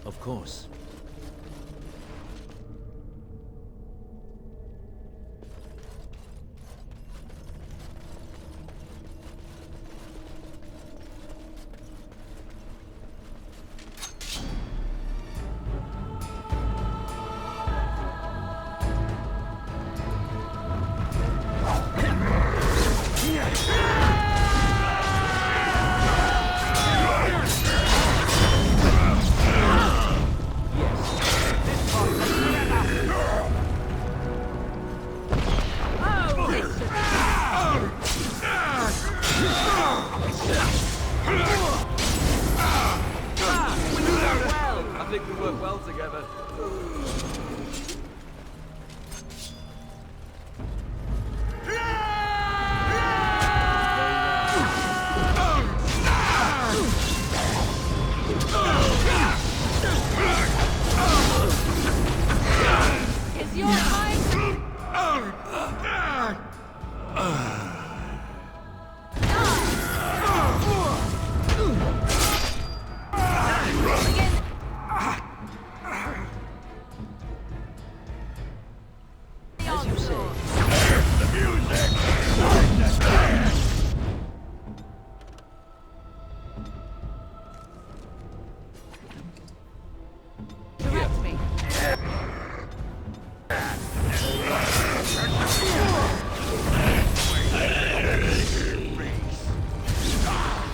Of course. I think we work well together. Is your time? As you say. Direct me.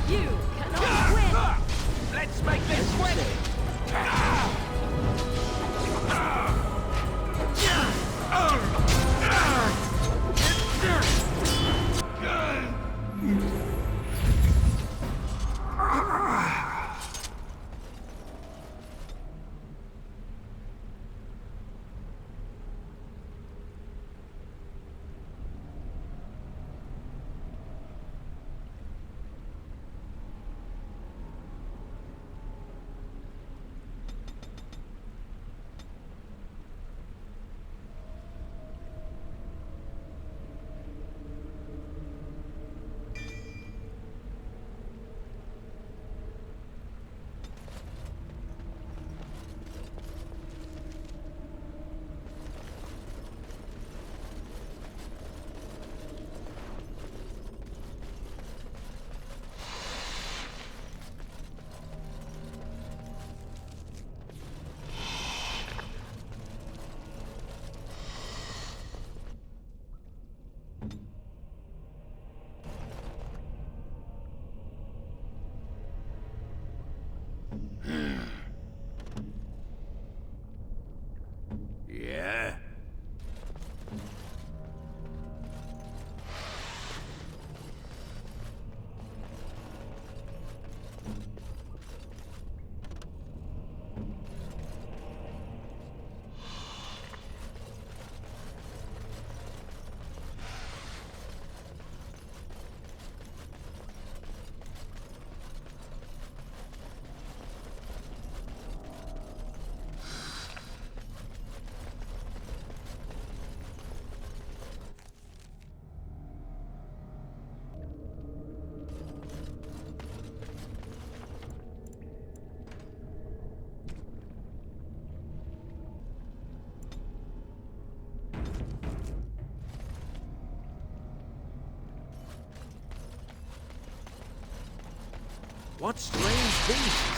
You cannot win. Let's make this win! Yeah? What strange beasts?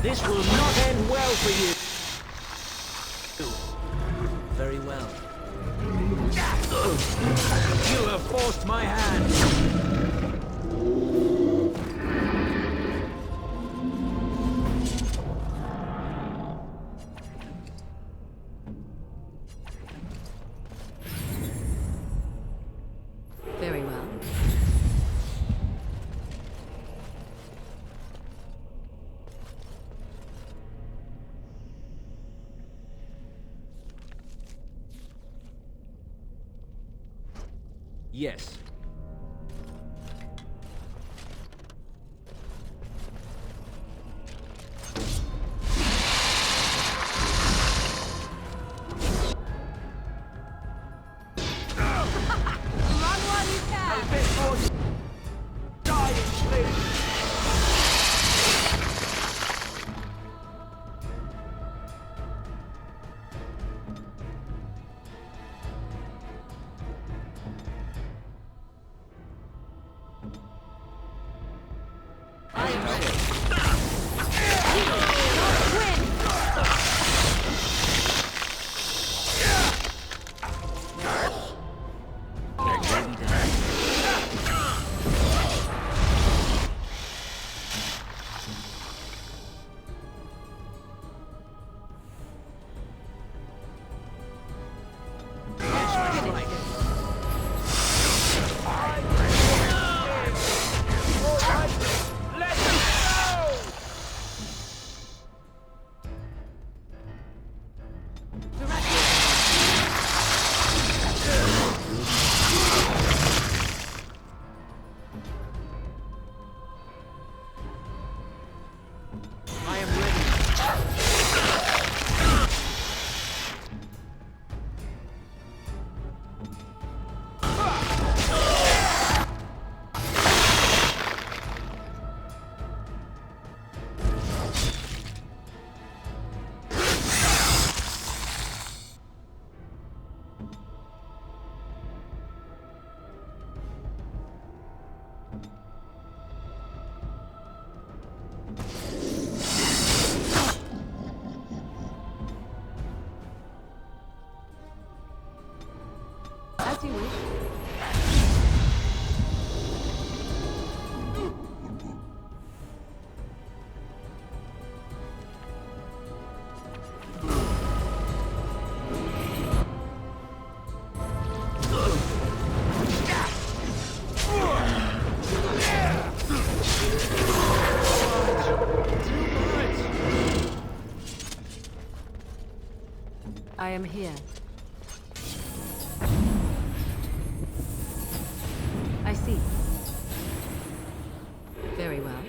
This will not end well for you. Very well. You have forced my hand. Very well. Yes. Run while you can! A bit more dying, please. I am ready. You cannot win! Finish this. Let them go! Direct me. I am ready. As you wish. I am here. I see. Very well.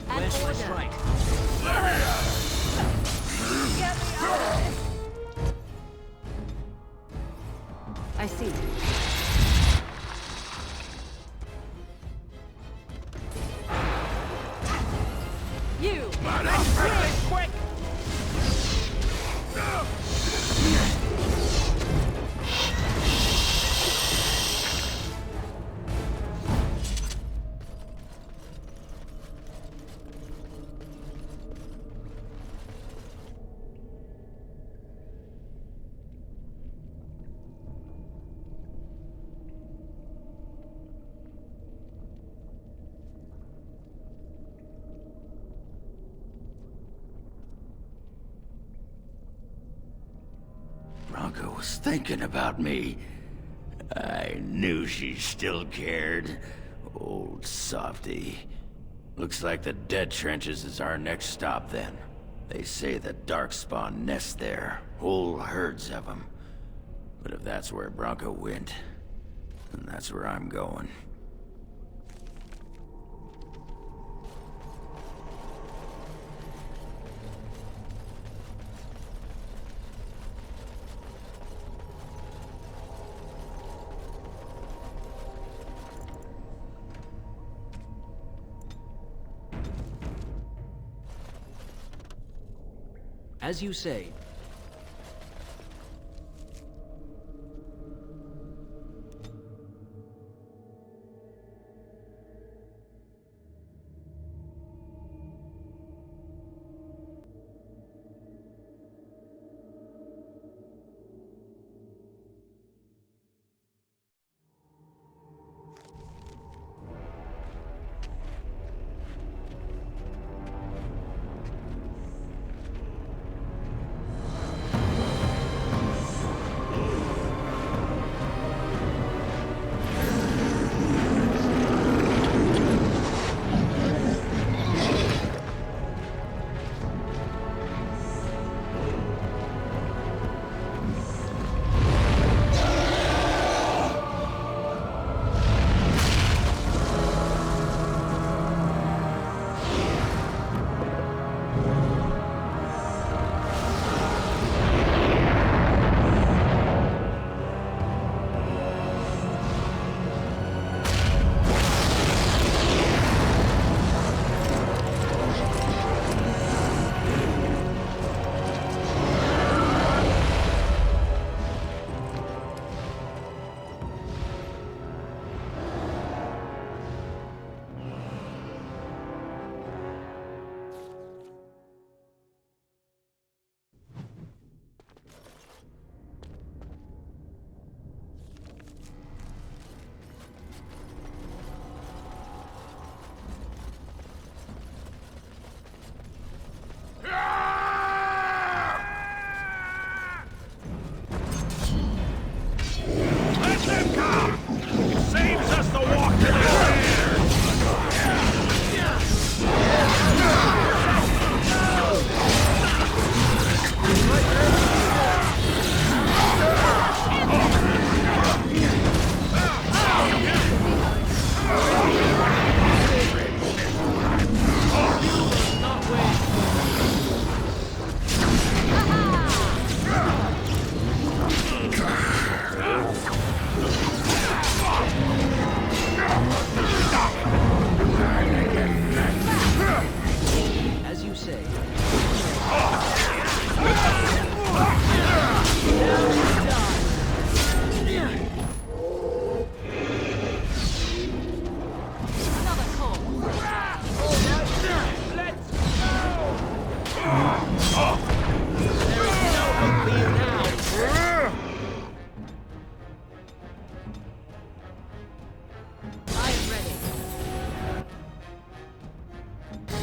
An Where's my order. strike? Get me out of this! I see. You! Let's break this quick! Bronca was thinking about me. I knew she still cared. Old softy. Looks like the Dead Trenches is our next stop then. They say the Darkspawn nest there. Whole herds of them. But if that's where Bronca went, then that's where I'm going. As you say.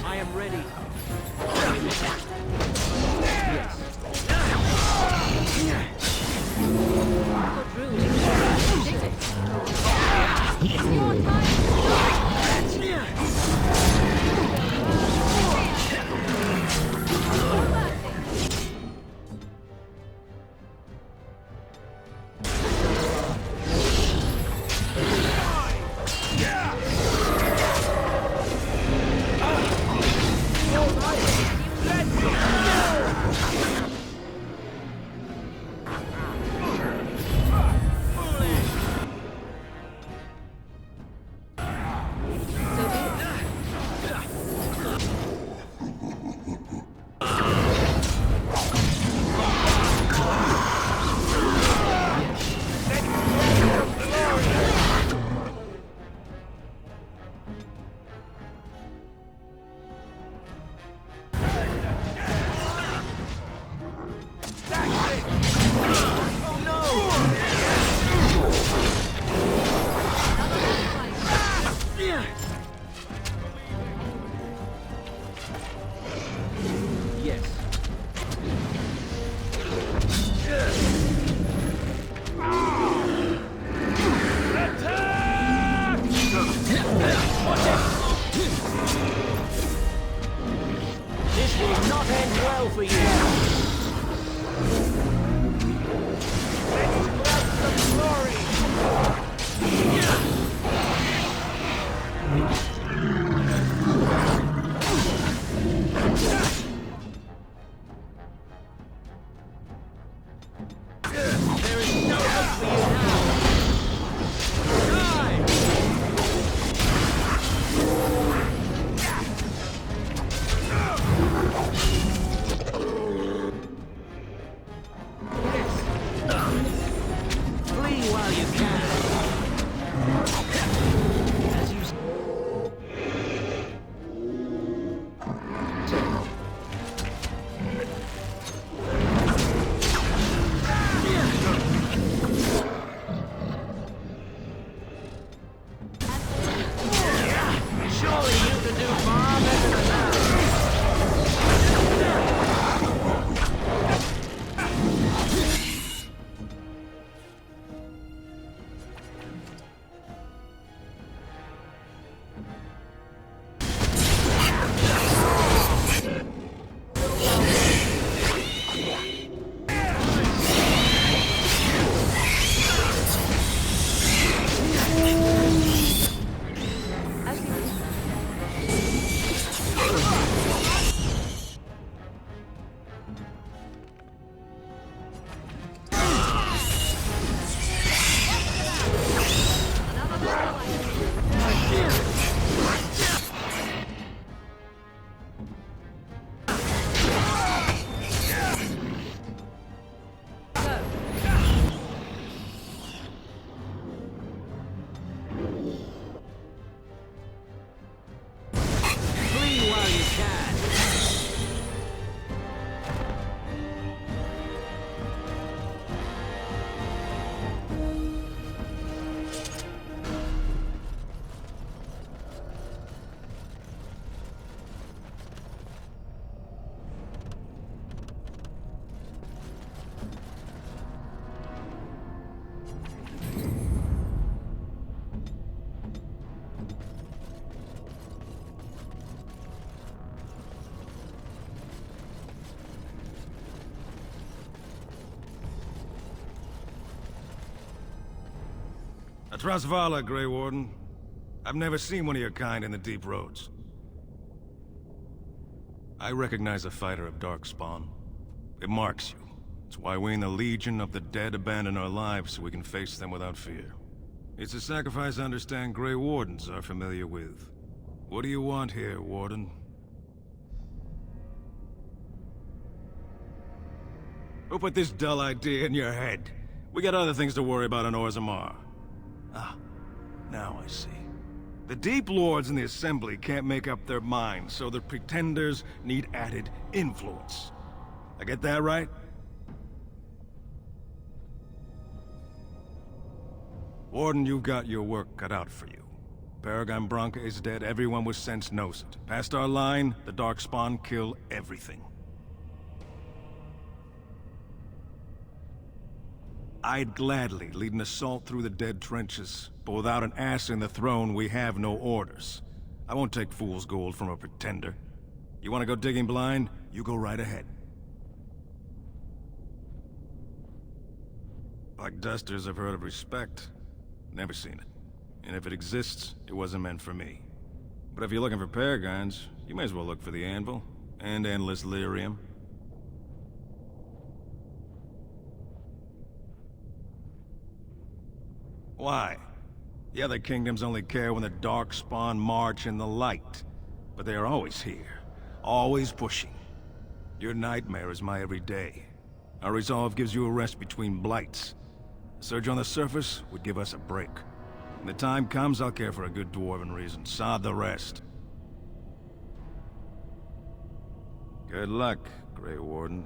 I am ready. not end well for you. Let's grab some glory. There is no hope for you now. Die! Flee while you can. As you surely you can do far better than that. I see. Flee while you can. That's Rasvala, Grey Warden. I've never seen one of your kind in the deep roads. I recognize a fighter of Darkspawn. It marks you. It's why we in the Legion of the Dead abandon our lives so we can face them without fear. It's a sacrifice I understand Grey Wardens are familiar with. What do you want here, Warden? Who put this dull idea in your head? We got other things to worry about on Orzammar. Ah, now I see. The Deep Lords in the Assembly can't make up their minds, so the Pretenders need added influence. I get that right? Warden, you've got your work cut out for you. Paragon Branca is dead, everyone with sense knows it. Past our line, the Darkspawn kill everything. I'd gladly lead an assault through the dead trenches, but without an ass in the throne, we have no orders. I won't take fool's gold from a pretender. You want to go digging blind? You go right ahead. Black Dusters have heard of respect. Never seen it. And if it exists, it wasn't meant for me. But if you're looking for paragons, you may as well look for the Anvil, and Endless Lyrium. Why? The other kingdoms only care when the Darkspawn march in the light. But they are always here. Always pushing. Your nightmare is my everyday. Our resolve gives you a rest between blights. A surge on the surface would give us a break. When the time comes, I'll care for a good dwarven reason. Sod the rest. Good luck, Grey Warden.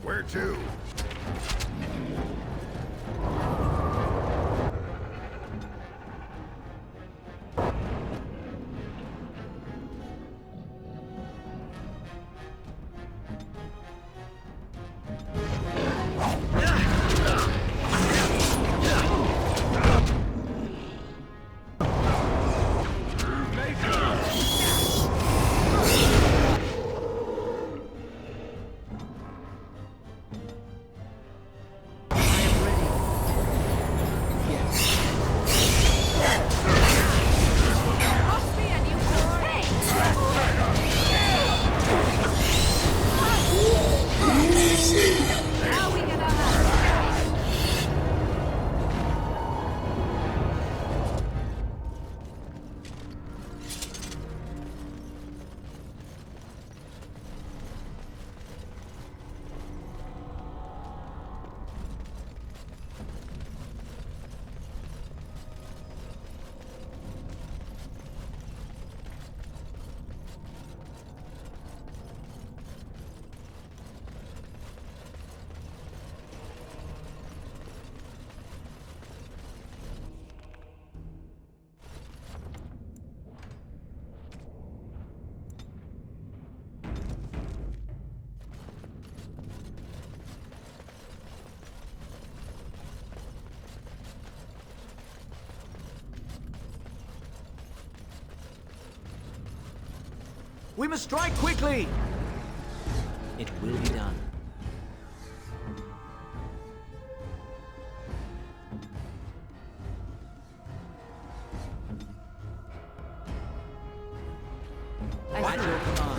Where to? Cross me and you will pay! Now we get our hands. We must strike quickly! It will be done. At your command.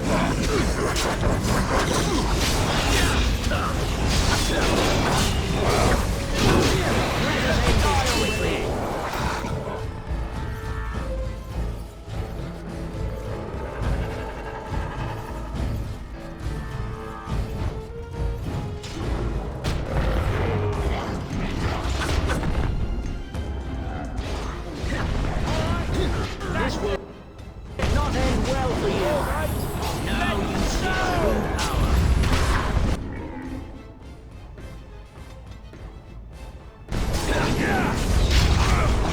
This will not end well for you. Now you see true power.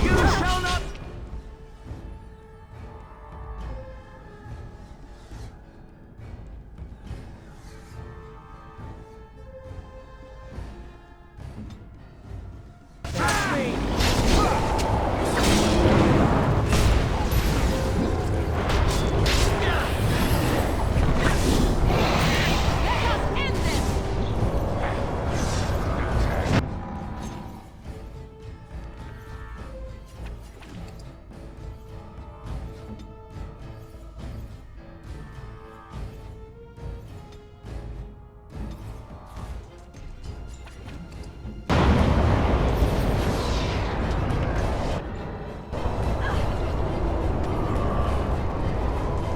You shall not. Trust me. Let us end this!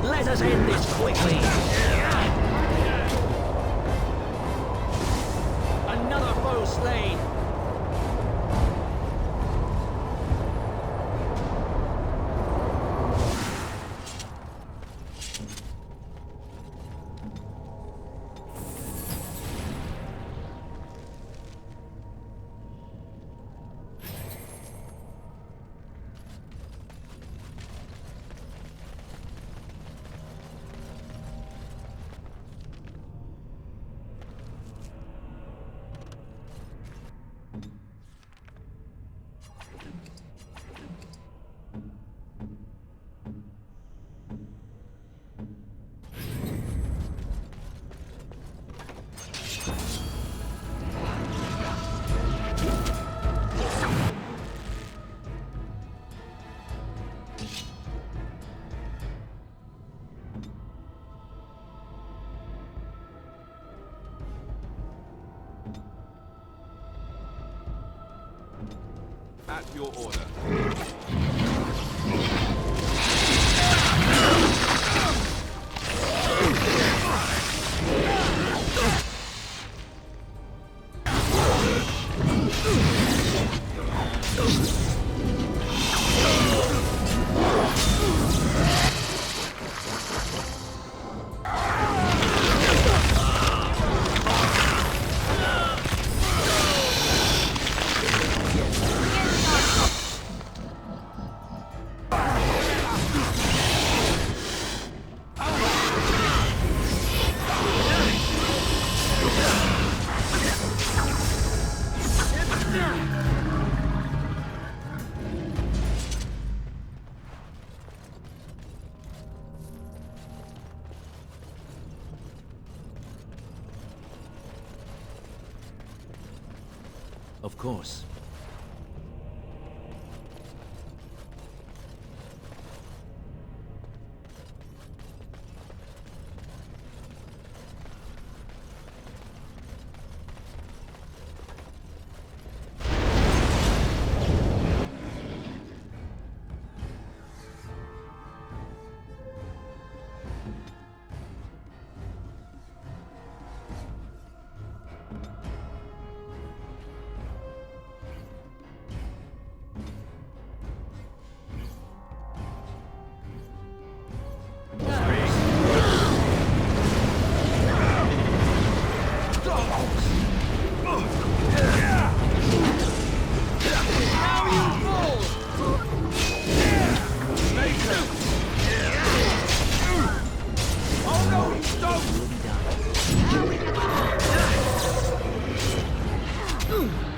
Let us end this quickly. Another foe slain. At your order. Of course.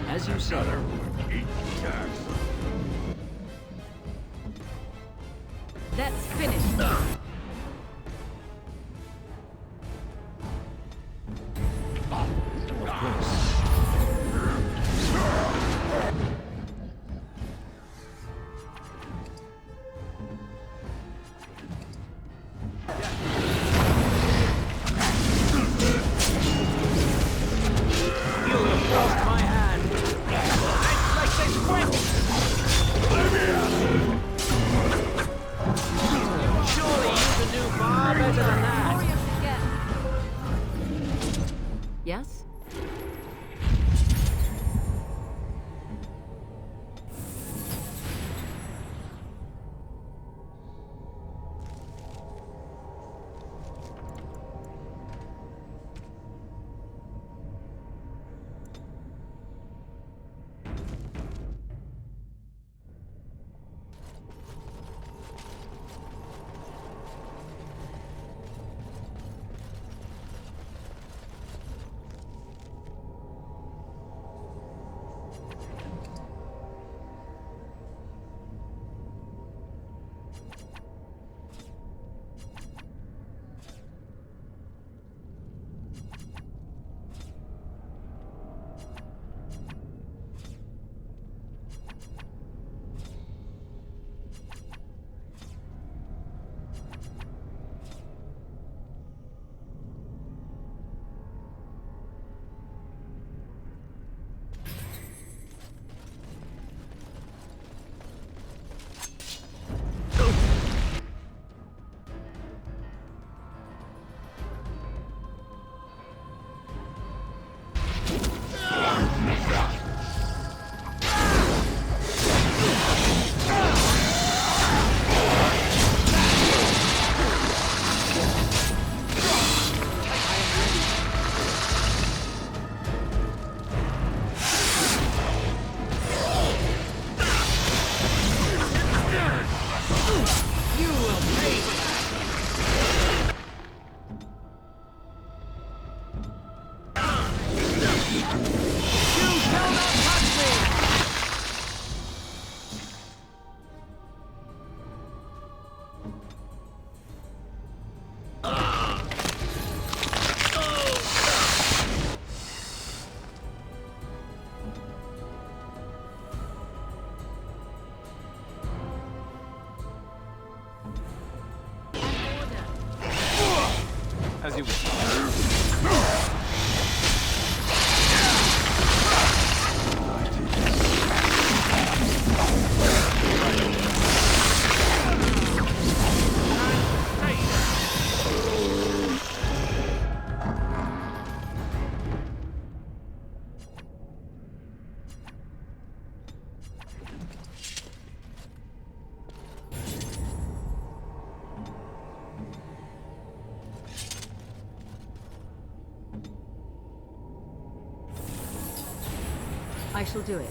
As you say. Let's finish. Of course. You have forced my hand. Let's make this quick. Surely you can do far better than that. Hurry up again. Yes? As you wish. I shall do it.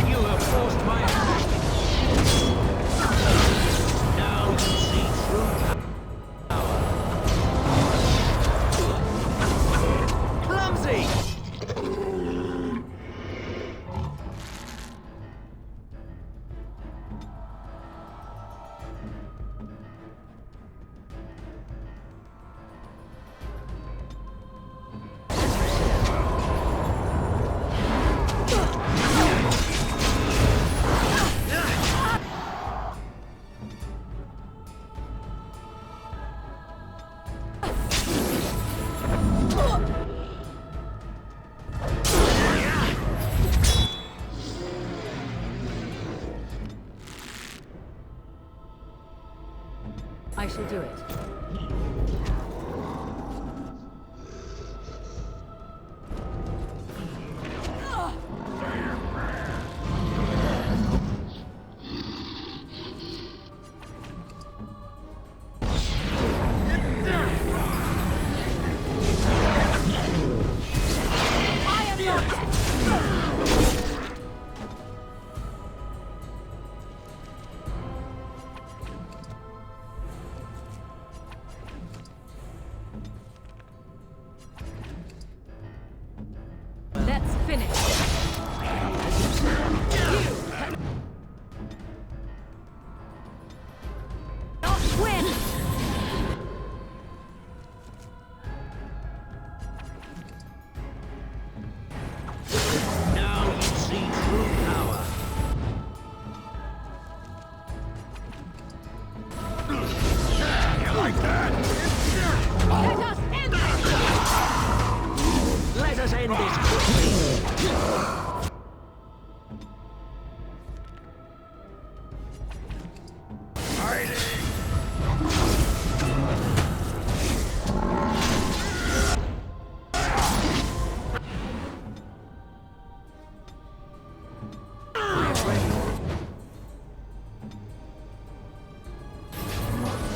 You have forced my hand. Now you see true Clumsy! I shall do it. I am not. Let's finish. Not win. Now you see true power. You like that? Let us end this. Let us end this quickly.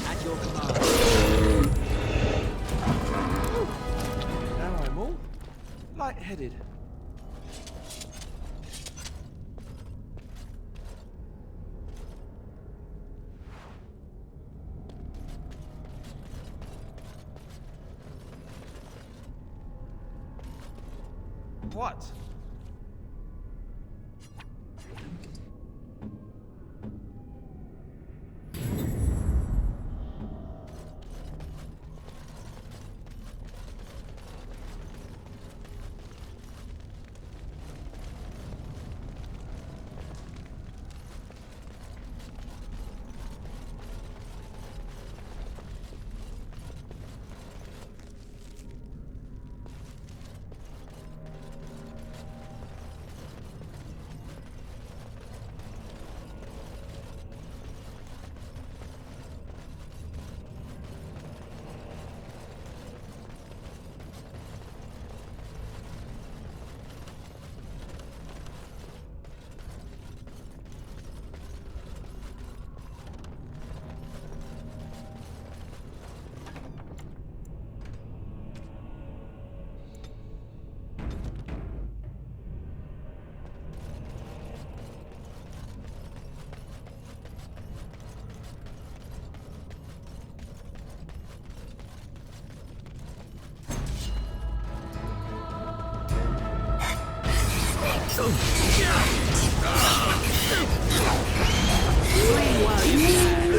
At your command. Now I'm all lightheaded. What? Flee while you can.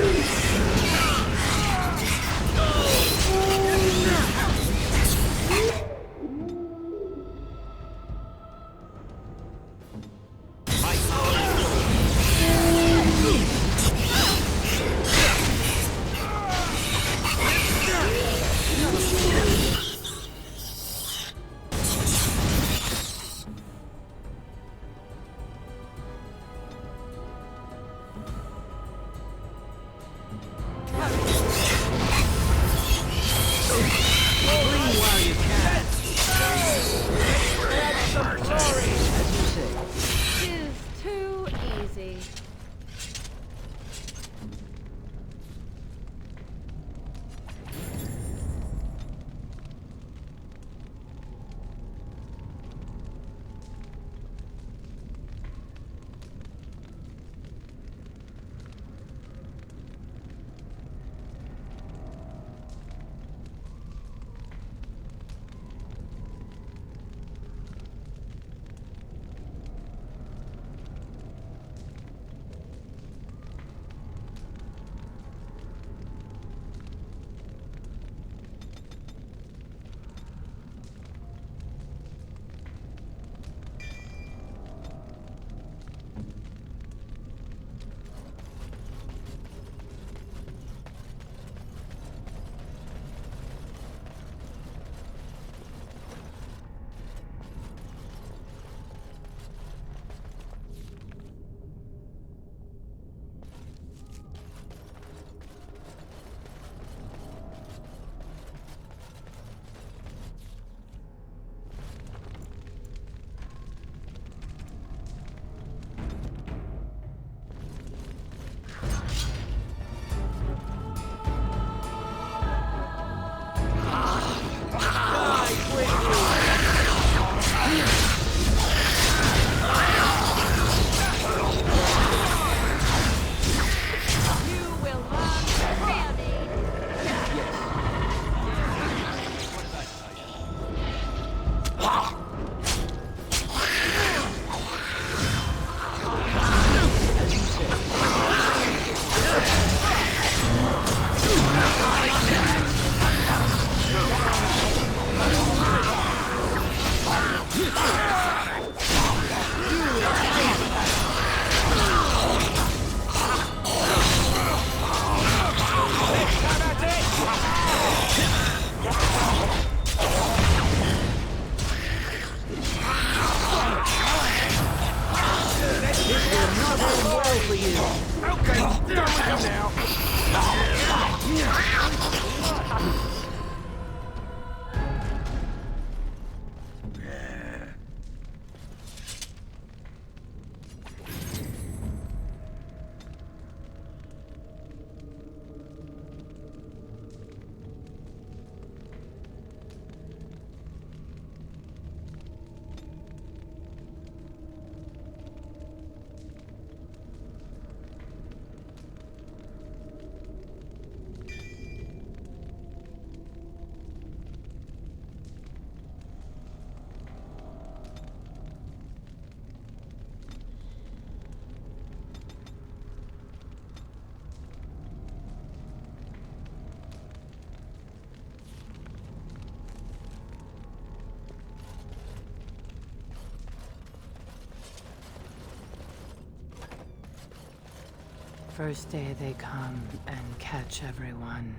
First day they come and catch everyone.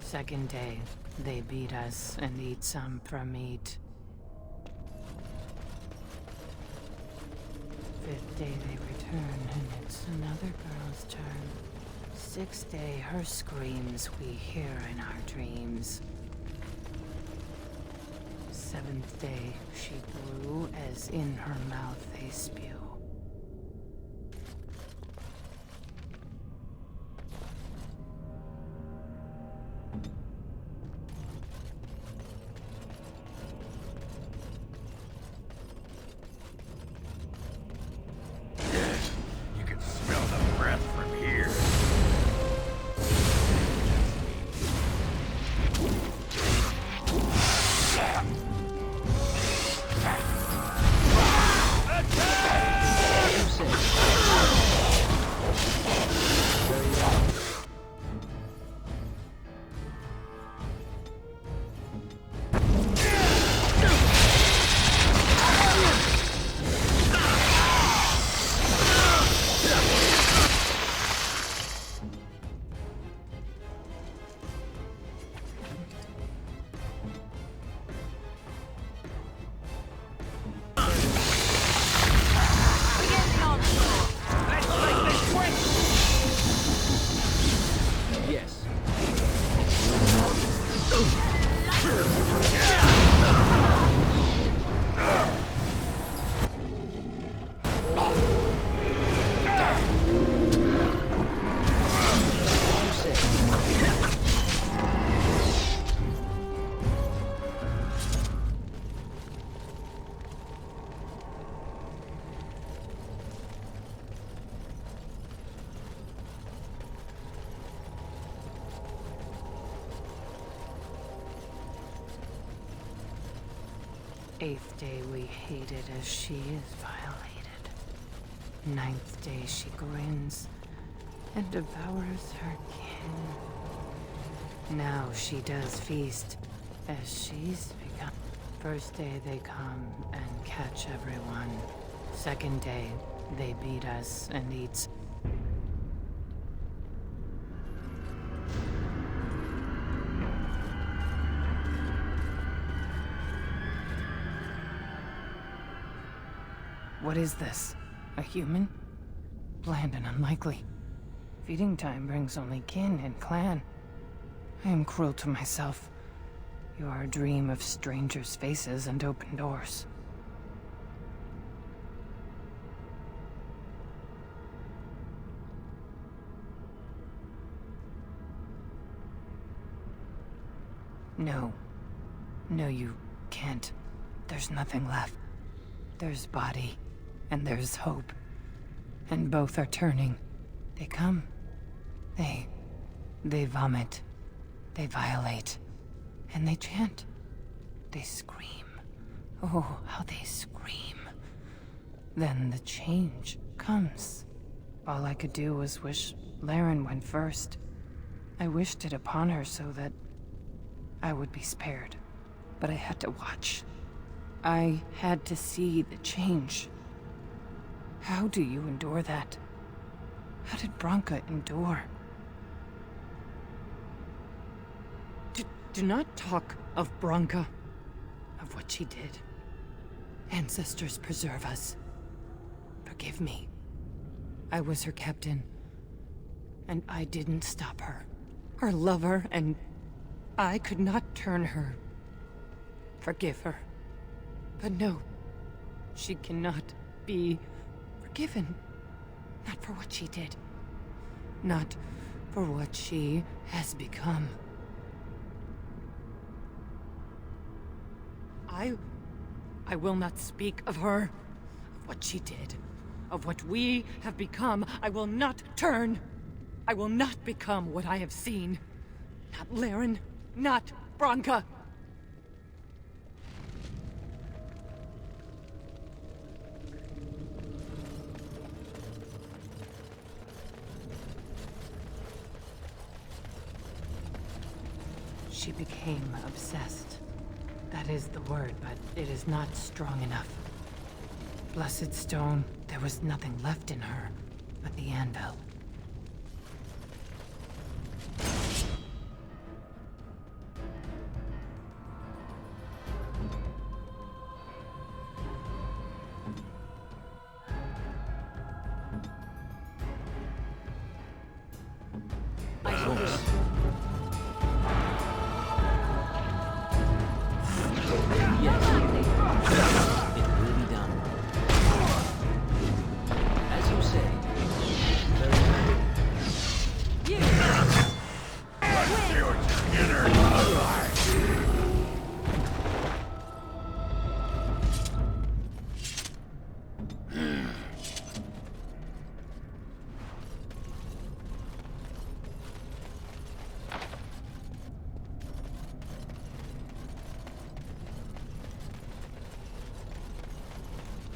Second day, they beat us and eat some from meat. Fifth day they return and it's another girl's turn. Sixth day, her screams we hear in our dreams. Seventh day, she grew as in her mouth they spew. You can smell the breath from here. Yes. Eighth day we hated as she is violated. Ninth day she grins and devours her kin. Now she does feast as she's become. First day they come and catch everyone. Second day they beat us and eat. What is this? A human? Bland and unlikely. Feeding time brings only kin and clan. I am cruel to myself. You are a dream of strangers' faces and open doors. No. No, you can't. There's nothing left. There's body. And there's hope. And both are turning. They come. They vomit. They violate. And they chant. They scream. Oh, how they scream. Then the change comes. All I could do was wish Laren went first. I wished it upon her so that I would be spared. But I had to watch. I had to see the change. How do you endure that? How did Branka endure? Do not talk of Branka, of what she did. Ancestors preserve us. Forgive me. I was her captain, and I didn't stop her. Her lover, and I could not turn her. Forgive her. But no, she cannot be forgiven. Not for what she did. Not for what she has become. I will not speak of her, of what she did, of what we have become. I will not turn. I will not become what I have seen. Not Laren, not Branka. She became obsessed. That is the word, but it is not strong enough. Blessed stone, there was nothing left in her but the anvil.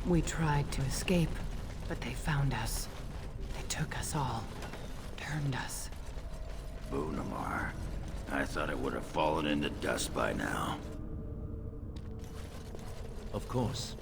We tried to escape, but they found us. They took us all. Turned us. Bunamar. I thought it would have fallen into dust by now. Of course.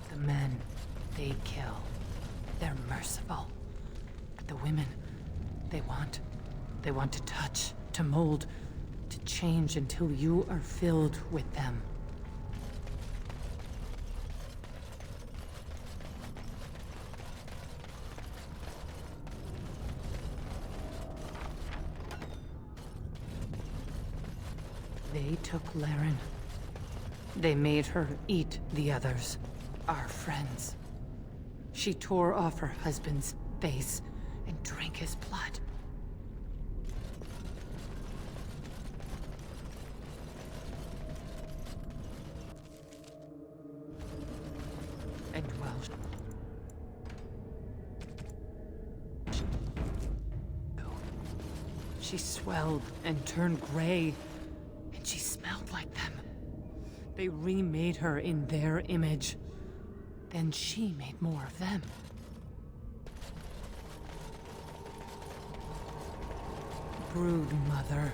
The men, they kill. They're merciful. But the women, they want to touch, to mold, to change until you are filled with them. They took Laren. They made her eat the others, our friends. She tore off her husband's face and drank his blood. And well, she swelled and turned gray, and she smelled like them. They remade her in their image. Then she made more of them. Brood mother.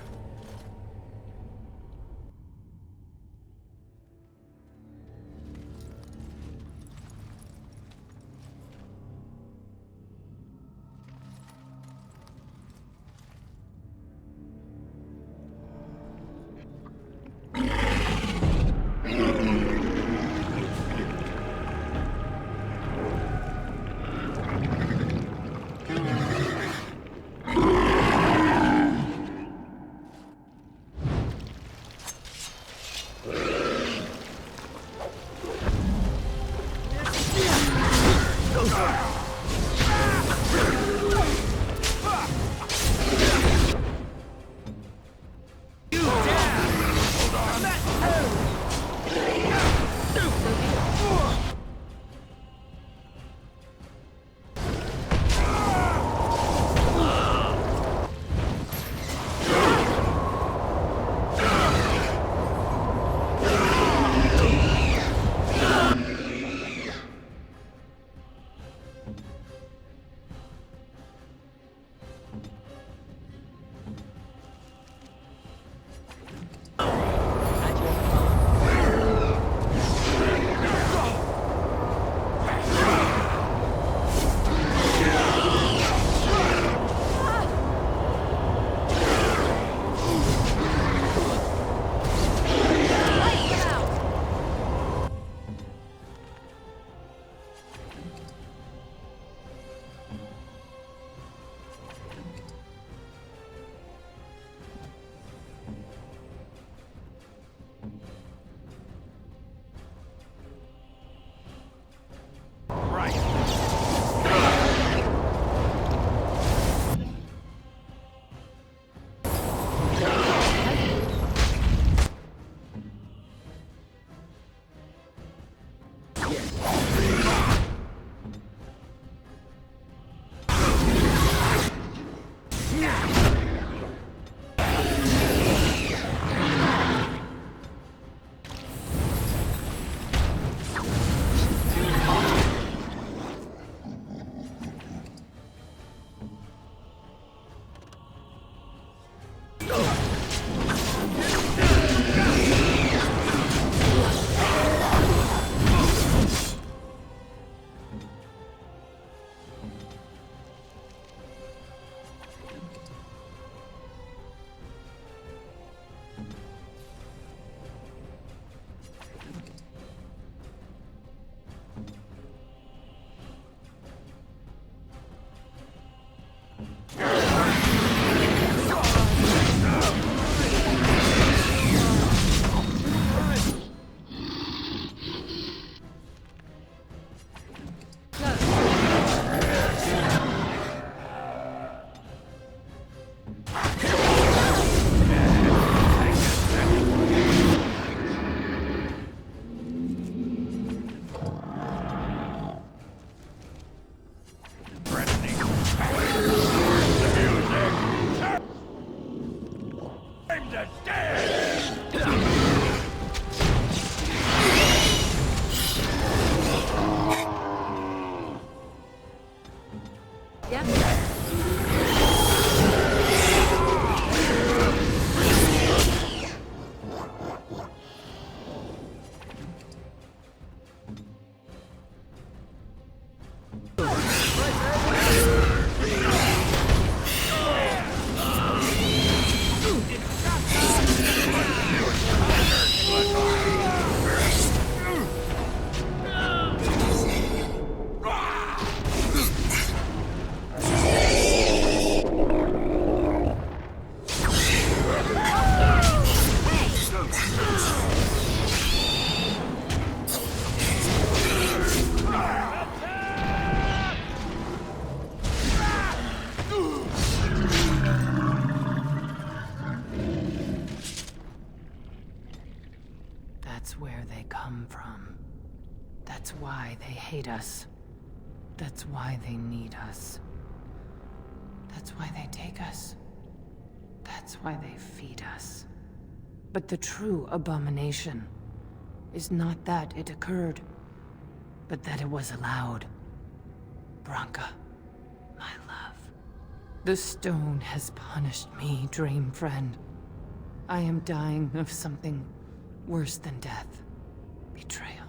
time to dance! That's where they come from. That's why they hate us. That's why they need us. That's why they take us. That's why they feed us. But the true abomination is not that it occurred, but that it was allowed. Branka, my love. The stone has punished me, dream friend. I am dying of something worse than death. Betrayal.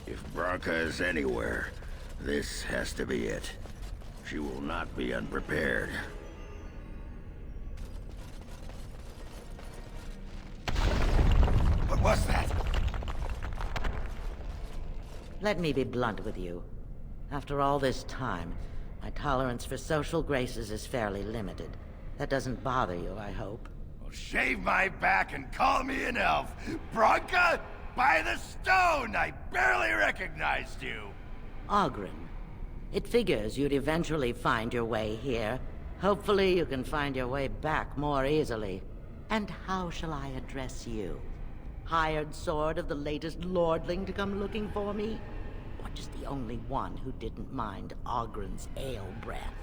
If Branka is anywhere, this has to be it. She will not be unprepared. What was that? Let me be blunt with you. After all this time, my tolerance for social graces is fairly limited. That doesn't bother you, I hope. Well, shave my back and call me an elf. Branka? By the stone! I barely recognized you! Oghren. It figures you'd eventually find your way here. Hopefully you can find your way back more easily. And how shall I address you? Hired sword of the latest lordling to come looking for me? Or just the only one who didn't mind Oghren's ale breath?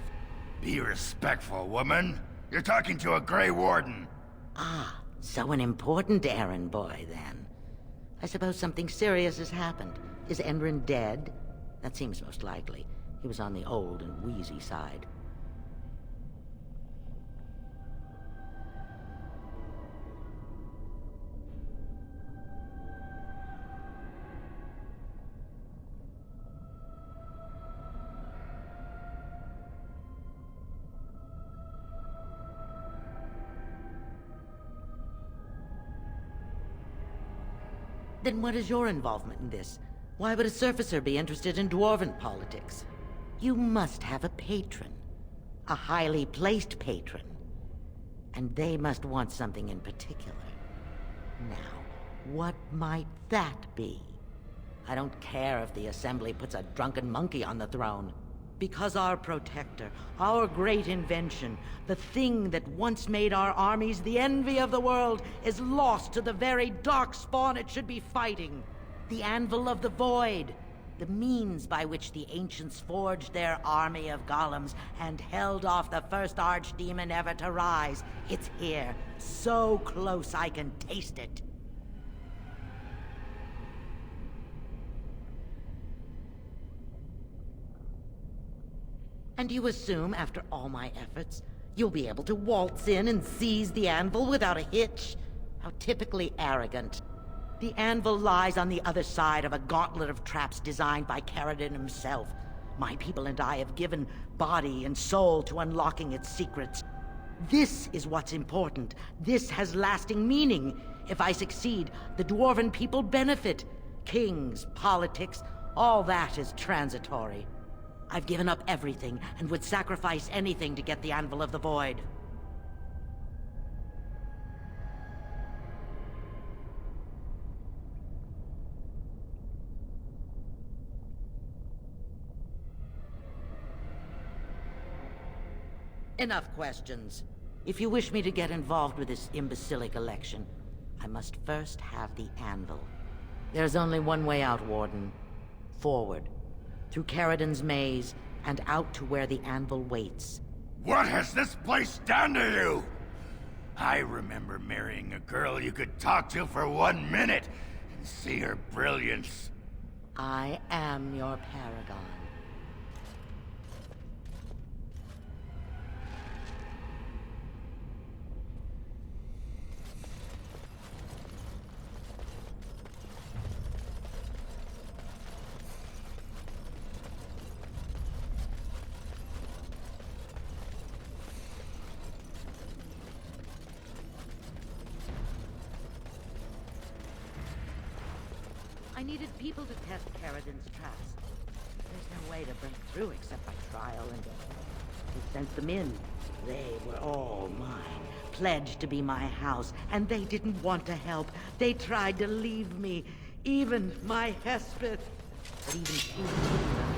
Be respectful, woman. You're talking to a Grey Warden. Ah, so an important errand boy, then. I suppose something serious has happened. Is Endrin dead? That seems most likely. He was on the old and wheezy side. Then what is your involvement in this? Why would a surfacer be interested in dwarven politics? You must have a patron. A highly placed patron. And they must want something in particular. Now, what might that be? I don't care if the Assembly puts a drunken monkey on the throne. Because our protector, our great invention, the thing that once made our armies the envy of the world, is lost to the very darkspawn it should be fighting. The Anvil of the Void. The means by which the ancients forged their army of golems and held off the first archdemon ever to rise. It's here, so close I can taste it. And you assume, after all my efforts, you'll be able to waltz in and seize the anvil without a hitch? How typically arrogant. The anvil lies on the other side of a gauntlet of traps designed by Caridin himself. My people and I have given body and soul to unlocking its secrets. This is what's important. This has lasting meaning. If I succeed, the Dwarven people benefit. Kings, politics, all that is transitory. I've given up everything and would sacrifice anything to get the Anvil of the Void. Enough questions. If you wish me to get involved with this imbecilic election, I must first have the Anvil. There's only one way out, Warden. Forward. Through Caridin's maze, and out to where the Anvil waits. What has this place done to you? I remember marrying a girl you could talk to for 1 minute and see her brilliance. I am your paragon. I needed people to test Caridin's traps. There's no way to break through except by trial and error. We sent them in. They were all mine, pledged to be my house, and they didn't want to help. They tried to leave me, even my Hespeth. But even she didn't understand.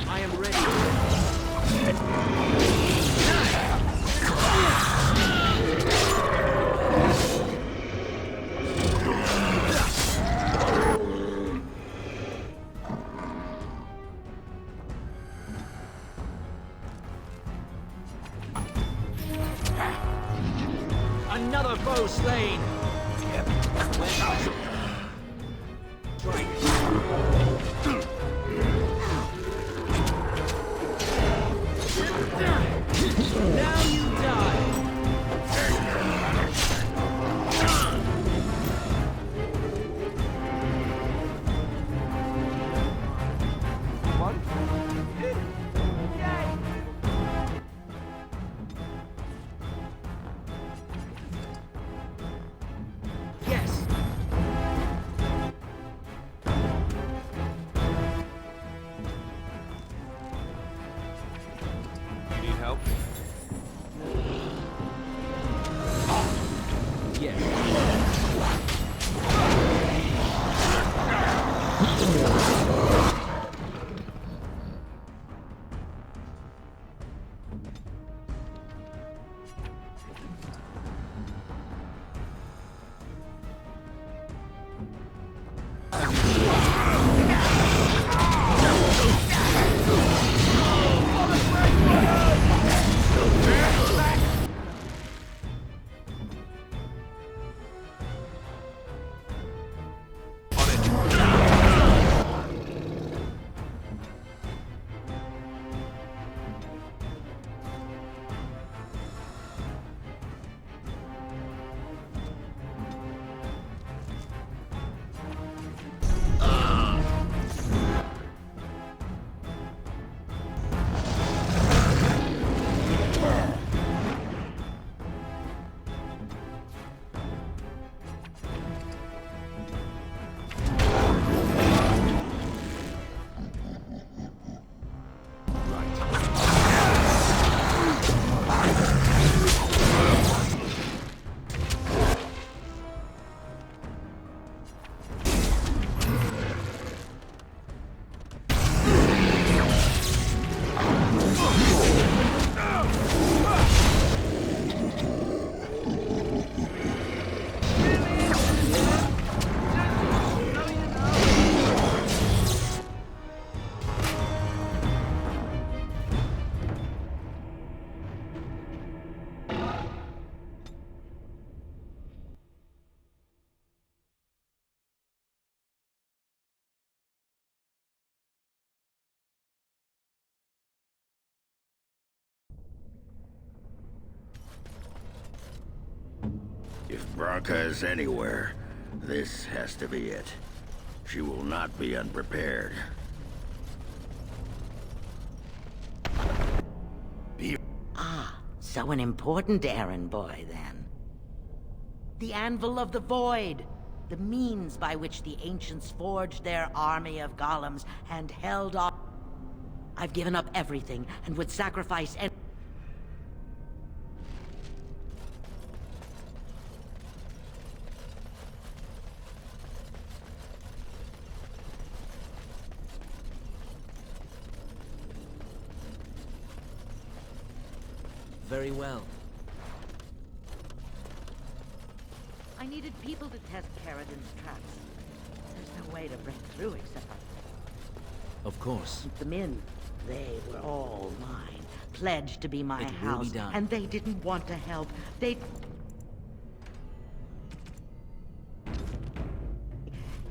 I am ready. Another foe slain. Now you die. One. Yay. Yes. Branka is anywhere, this has to be it. She will not be unprepared. So an important errand boy, then. The Anvil of the Void! The means by which the ancients forged their army of golems and held off. I've given up everything and would sacrifice any. Very well. I needed people to test Caradin's traps. There's no way to break through except by Of course. keep them in. They were all mine, pledged to be my It will house, be done. and they didn't want to help. They...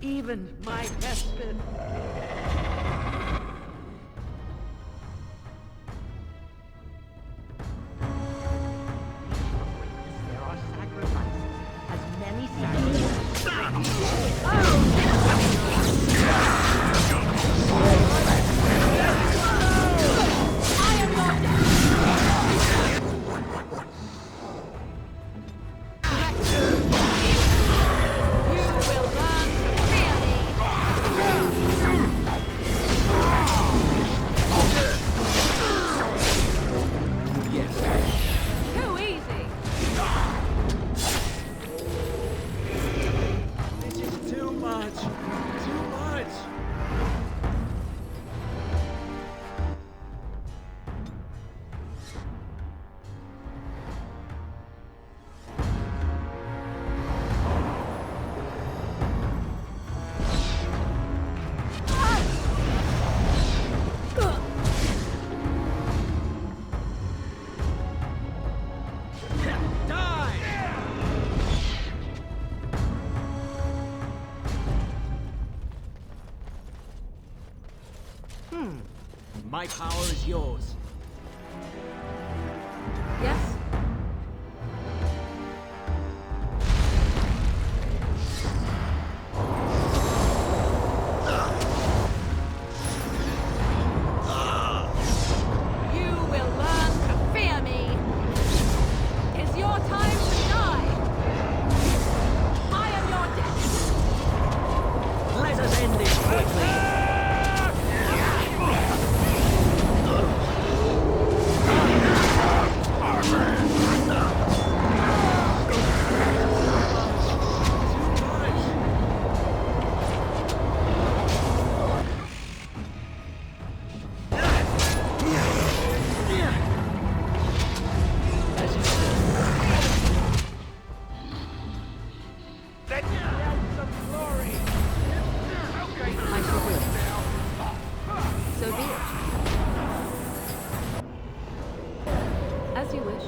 Even my husband. There are sacrifices. As many sacrifices. You will learn to fear me. Yes. Too easy. This is too much. Too much. My power is yours. Yes? You will learn to fear me. Is your time to die? I am your death. Let us end this quickly. I shall do it. So be it. As you wish.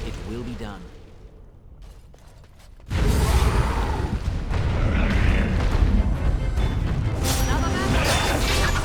It will be done. Another man.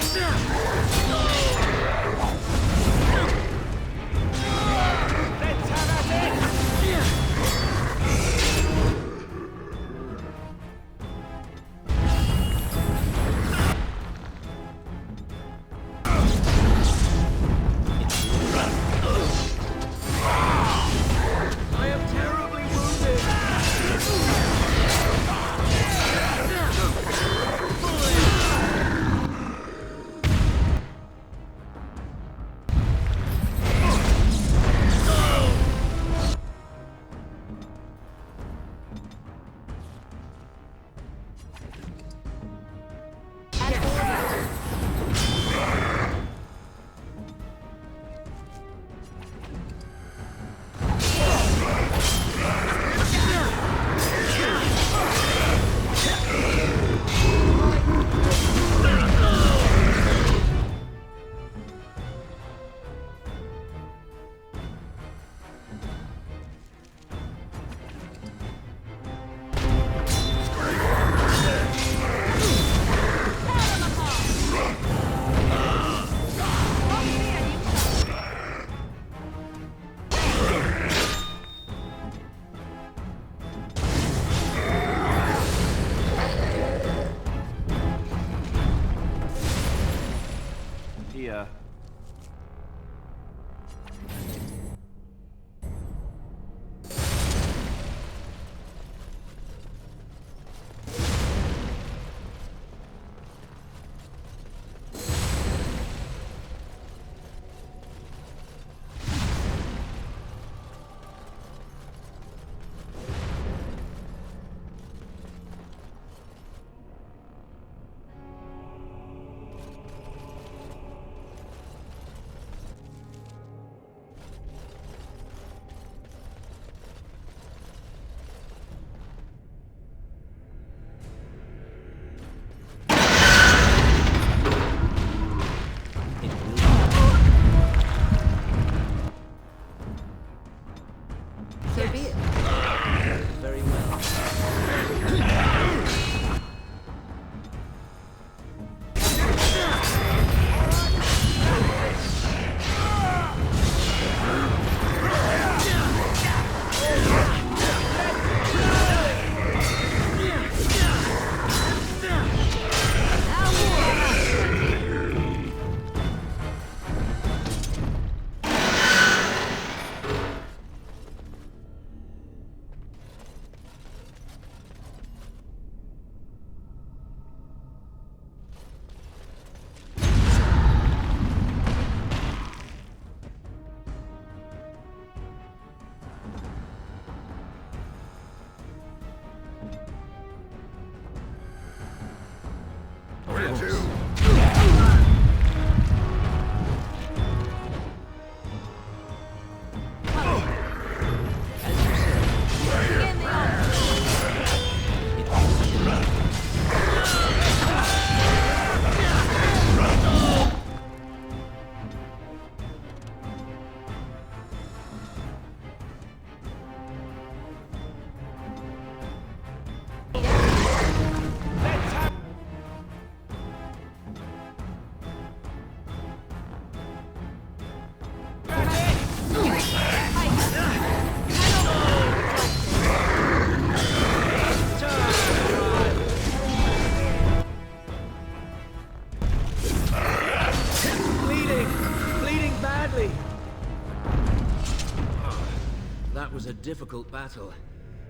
difficult battle.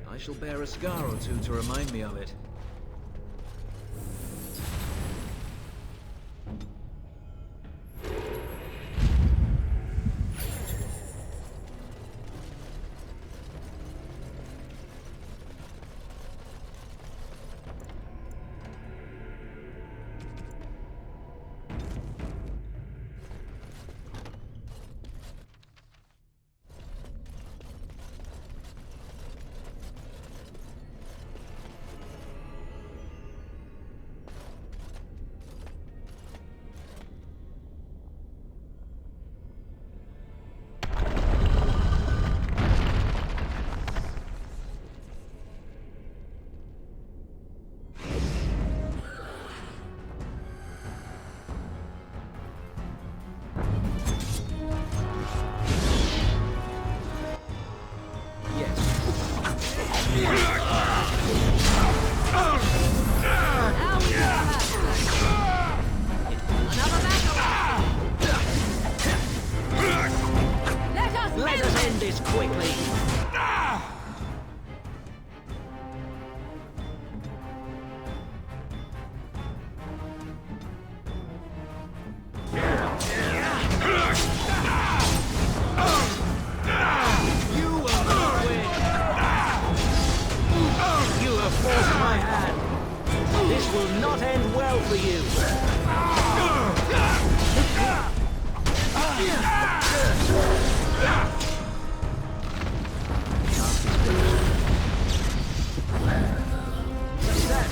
I shall bear a scar or two to remind me of it. Let us end this quickly. You will not win. You have forced my hand. This will not end well for you. Success.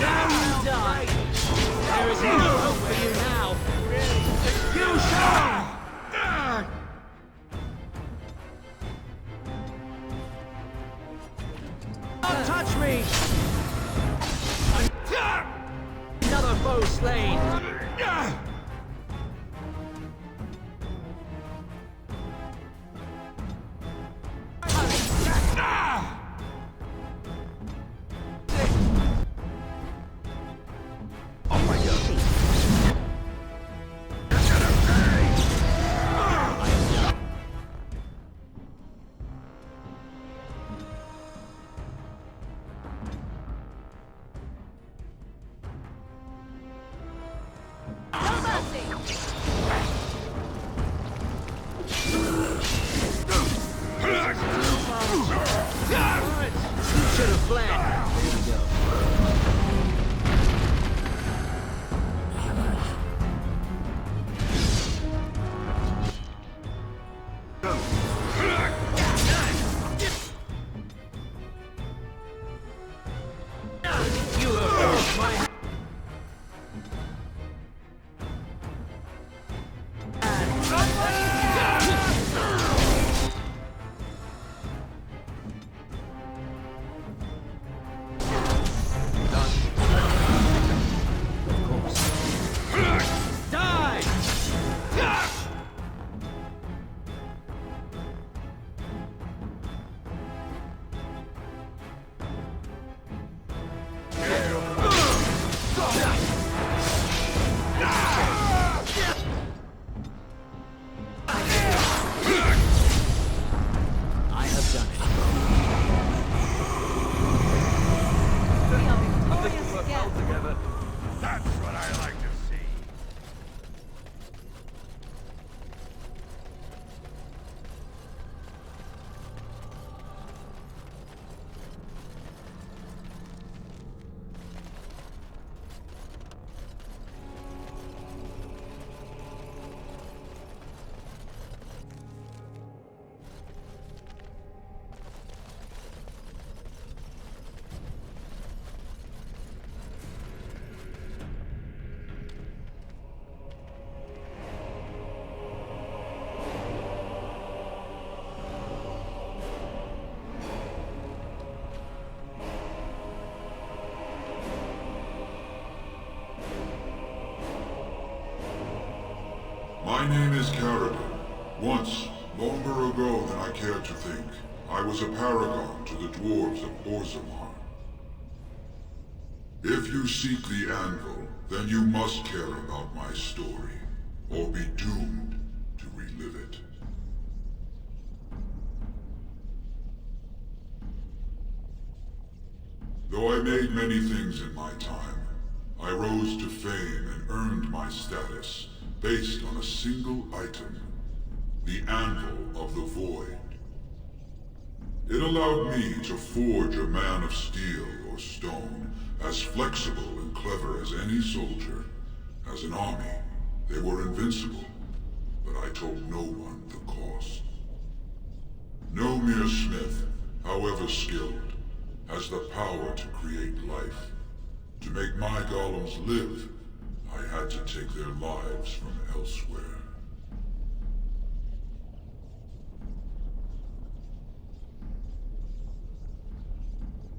Now you die. There is no hope for you now. You shall! Don't touch me! Another foe slain. No mercy! You should have fled. There we go. You have forced my hand. My name is Caragor. Once, longer ago than I cared to think, I was a paragon to the dwarves of Orzammar. If you seek the anvil, then you must care about my story, or be doomed to relive it. Though I made many things in my time, I rose to fame and earned my status based on a single item, the Anvil of the Void. It allowed me to forge a man of steel or stone, as flexible and clever as any soldier. As an army, they were invincible, but I told no one the cost. No mere smith, however skilled, has the power to create life. To make my golems live, I had to take their lives from elsewhere.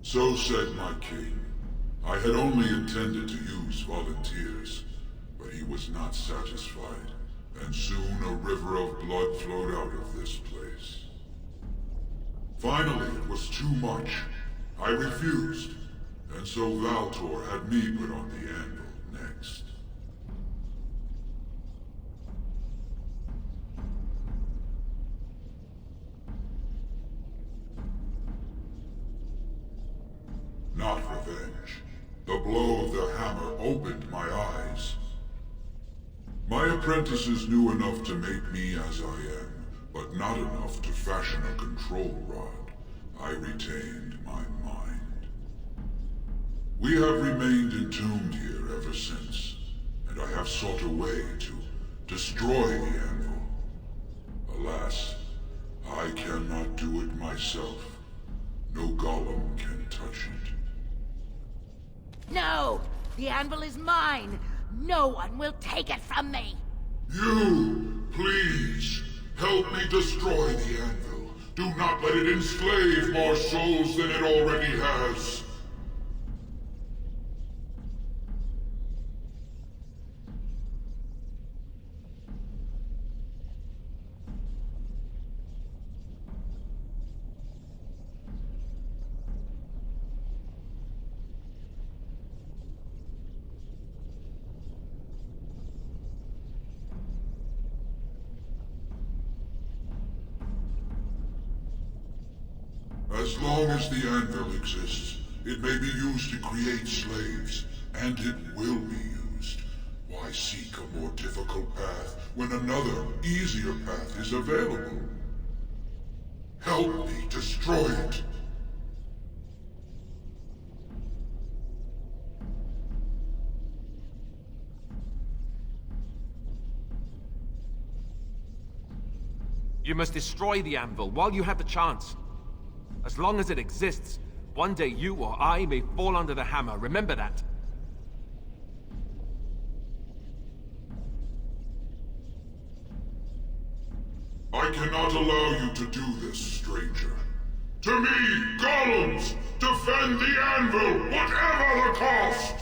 So said my king. I had only intended to use volunteers, but he was not satisfied, and soon a river of blood flowed out of this place. Finally, it was too much. I refused, and so Valtor had me put on the anvil next. Not revenge. The blow of the hammer opened my eyes. My apprentices knew enough to make me as I am, but not enough to fashion a control rod. I retained my mind. We have remained entombed here ever since, and I have sought a way to destroy the anvil. Alas, I cannot do it myself. No golem can touch it. No! The anvil is mine! No one will take it from me! You, please, help me destroy the anvil. Do not let it enslave more souls than it already has. As long as the anvil exists, it may be used to create slaves, and it will be used. Why seek a more difficult path when another, easier path is available? Help me destroy it! You must destroy the anvil while you have the chance. As long as it exists, one day you or I may fall under the hammer. Remember that. I cannot allow you to do this, stranger. To me, golems! Defend the anvil, whatever the cost!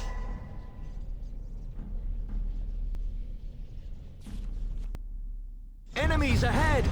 Enemies ahead!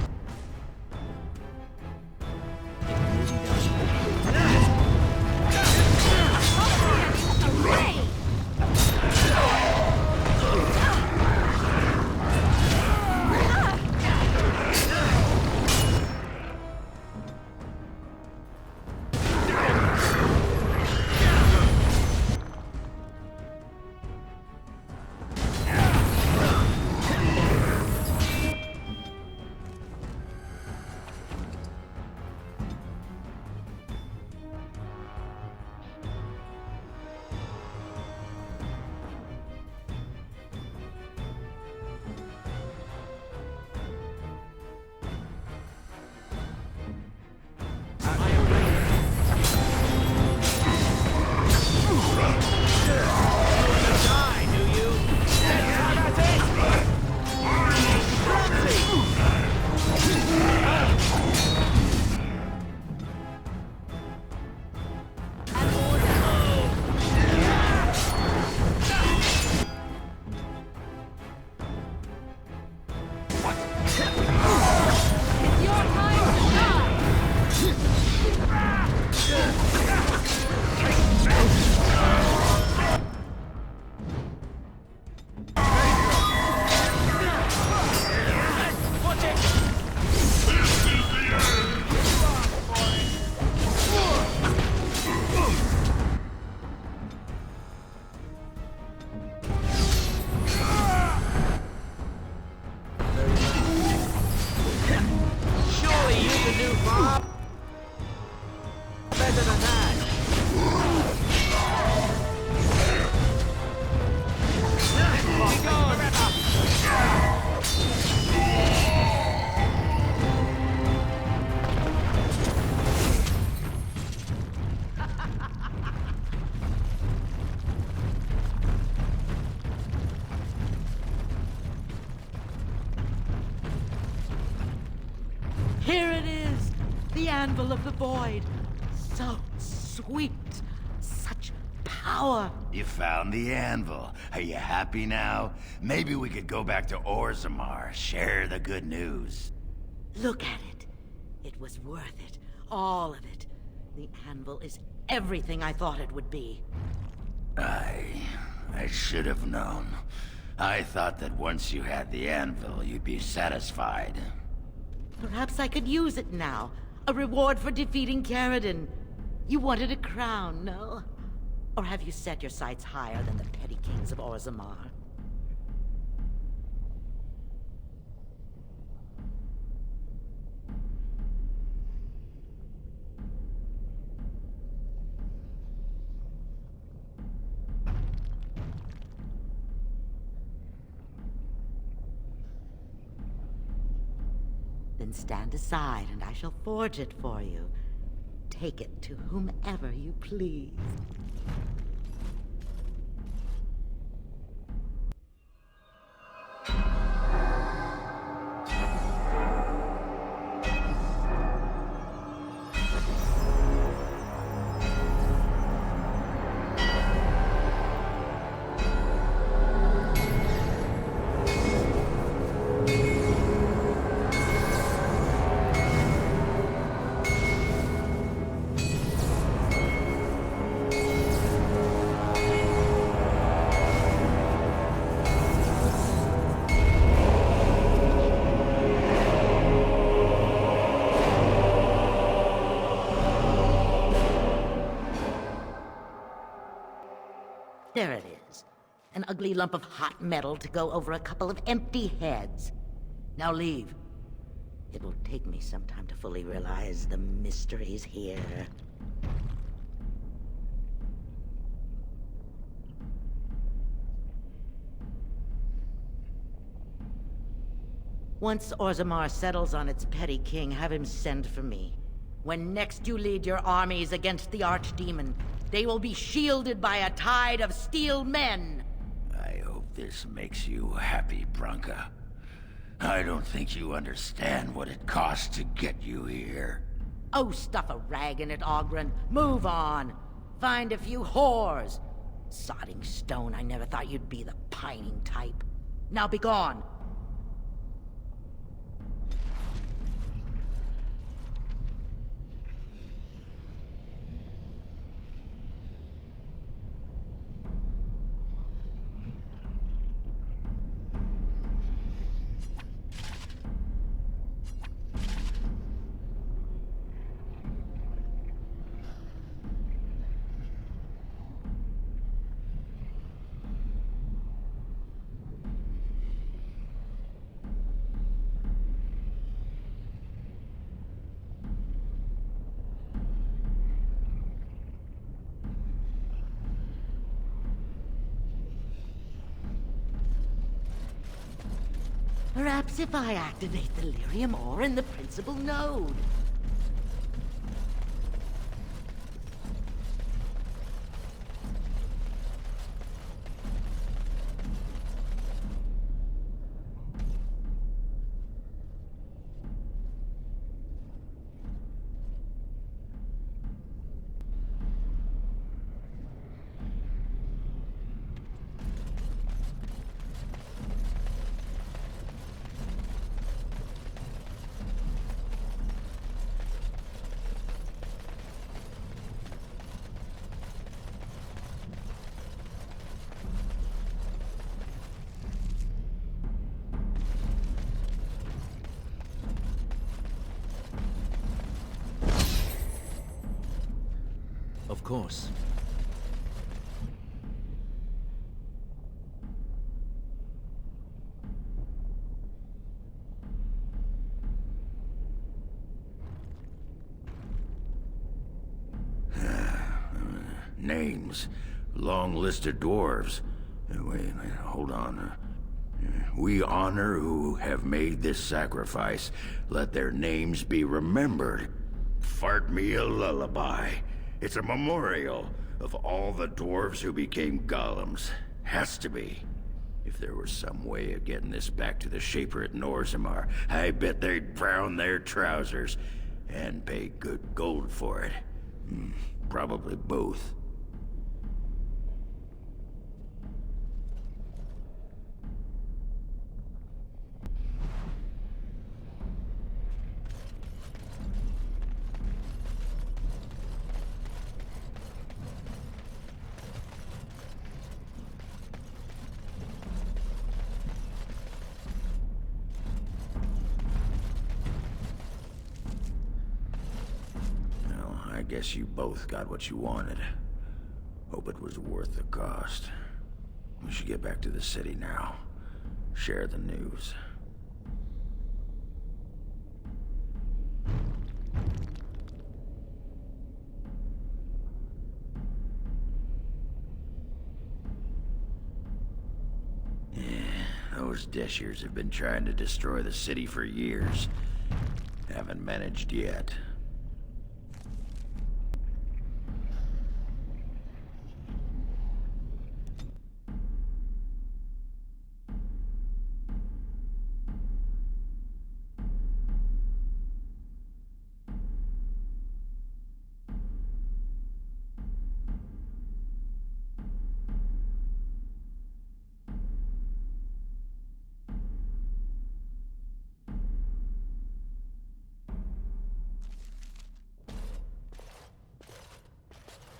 Surely you can do far better than that. Be gone. Here it is, the Anvil of the Void. So sweet, such power. You found the anvil. Are you happy now? Maybe we could go back to Orzammar, share the good news. Look at it. It was worth it, all of it. The Anvil is everything I thought it would be. I should have known. I thought that once you had the anvil, you'd be satisfied. Perhaps I could use it now. A reward for defeating Caridin. You wanted a crown, no? Or have you set your sights higher than the petty kings of Orzammar? Then stand aside and I shall forge it for you. Take it to whomever you please. There it is. An ugly lump of hot metal to go over a couple of empty heads. Now leave. It will take me some time to fully realize the mysteries here. Once Orzammar settles on its petty king, have him send for me. When next you lead your armies against the Archdemon, they will be shielded by a tide of steel men. I hope this makes you happy, Branka. I don't think you understand what it costs to get you here. Oh, stuff a rag in it, Oghren. Move on. Find a few whores. Sodding stone, I never thought you'd be the pining type. Now be gone. Perhaps if I activate the lyrium ore in the principal node. course. Names. Long list of dwarves. Wait, hold on. We honor who have made this sacrifice. Let their names be remembered. Fart me a lullaby. It's a memorial of all the dwarves who became golems. Has to be. If there was some way of getting this back to the Shaper at Orzammar, I bet they'd brown their trousers. And pay good gold for it. Probably both. I guess you both got what you wanted. Hope it was worth the cost. We should get back to the city now. Share the news. Those Deshirs have been trying to destroy the city for years. Haven't managed yet.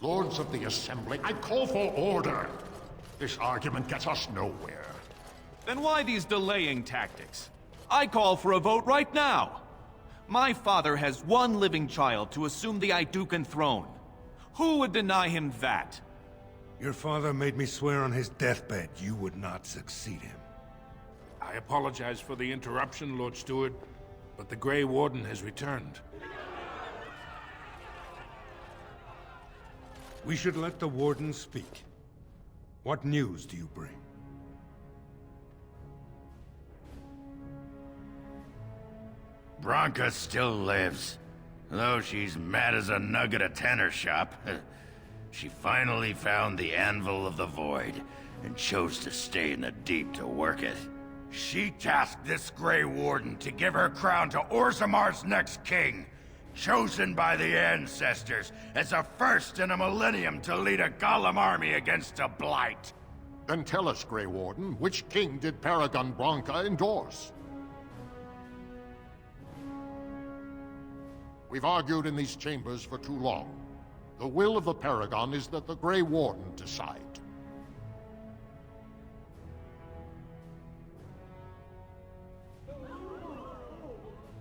Lords of the Assembly, I call for order. This argument gets us nowhere. Then why these delaying tactics? I call for a vote right now. My father has one living child to assume the Aiducan throne. Who would deny him that? Your father made me swear on his deathbed you would not succeed him. I apologize for the interruption, Lord Steward, but the Grey Warden has returned. We should let the Warden speak. What news do you bring? Branka still lives. Though she's mad as a nug at a tanner shop. She finally found the Anvil of the Void, and chose to stay in the Deep to work it. She tasked this Grey Warden to give her crown to Orzammar's next king, chosen by the ancestors as a first in a millennium to lead a Golem army against a blight. Then tell us, Grey Warden, which king did Paragon Branka endorse? We've argued in these chambers for too long. The will of the Paragon is that the Grey Warden decide.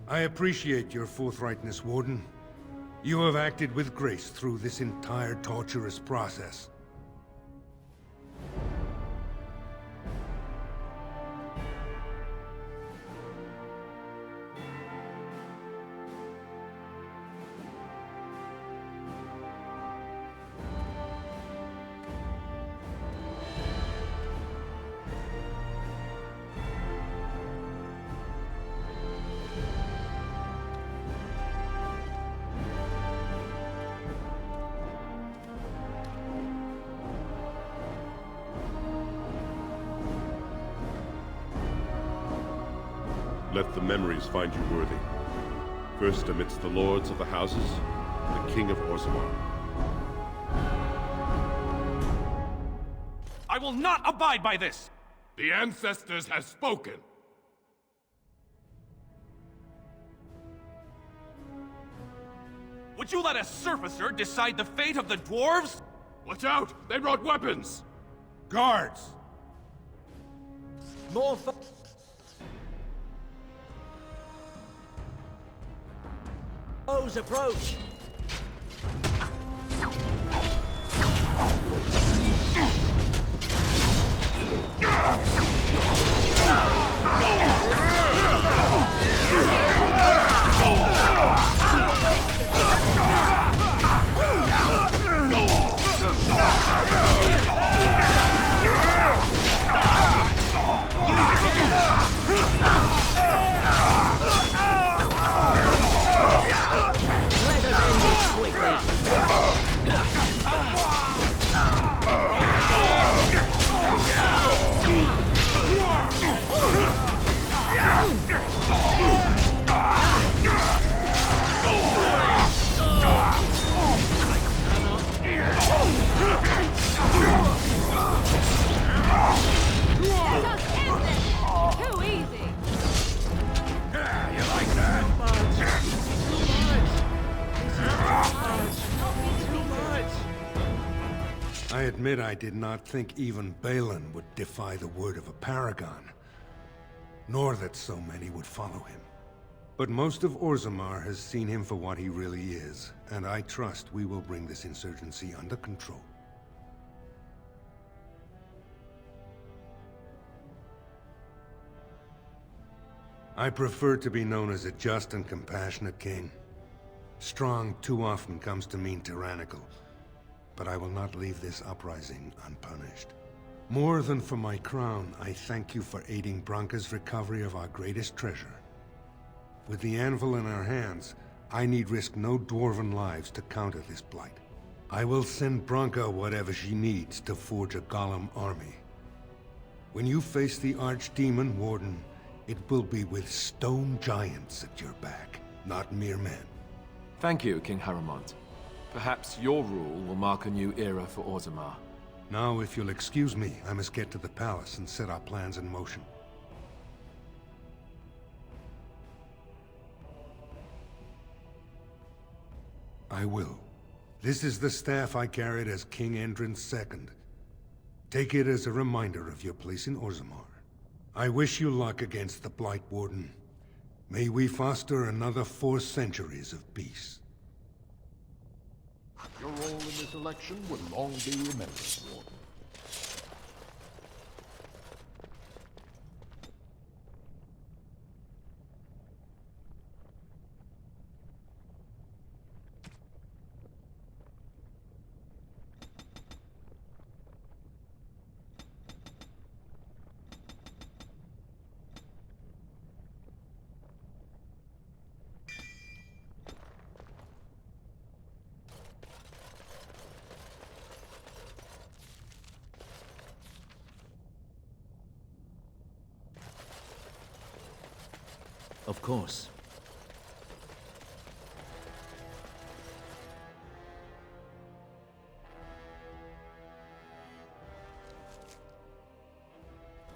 I appreciate your forthrightness, Warden. You have acted with grace through this entire torturous process. Let the memories find you worthy. First amidst the lords of the houses, the King of Orzammar. I will not abide by this! The ancestors have spoken. Would you let a surfacer decide the fate of the dwarves? Watch out! They brought weapons! Guards! More foes approach! admit I did not think even Balin would defy the word of a paragon, nor that so many would follow him. But most of Orzammar has seen him for what he really is, and I trust we will bring this insurgency under control. I prefer to be known as a just and compassionate king. Strong too often comes to mean tyrannical, but I will not leave this uprising unpunished. More than for my crown, I thank you for aiding Branka's recovery of our greatest treasure. With the anvil in our hands, I need risk no dwarven lives to counter this blight. I will send Branka whatever she needs to forge a Golem army. When you face the Archdemon, Warden, it will be with stone giants at your back, not mere men. Thank you, King Harrowmont. Perhaps your rule will mark a new era for Orzammar. Now, if you'll excuse me, I must get to the palace and set our plans in motion. I will. This is the staff I carried as King Endrin's II. Take it as a reminder of your place in Orzammar. I wish you luck against the Blight, Warden. May we foster another 4 centuries of peace. Your role in this election will long be remembered, Warden. Of course.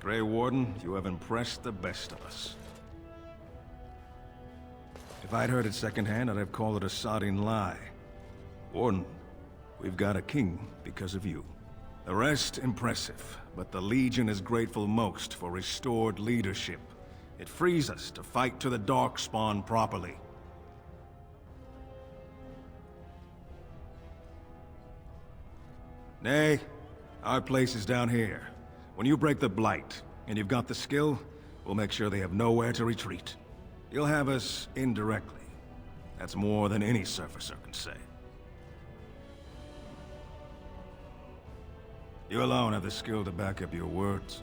Grey Warden, you have impressed the best of us. If I'd heard it secondhand, I'd have called it a sodding lie. Warden, we've got a king because of you. The rest, impressive, but the Legion is grateful most for restored leadership. It frees us to fight to the Darkspawn properly. Nay, our place is down here. When you break the Blight, and you've got the skill, we'll make sure they have nowhere to retreat. You'll have us indirectly. That's more than any surfacer can say. You alone have the skill to back up your words.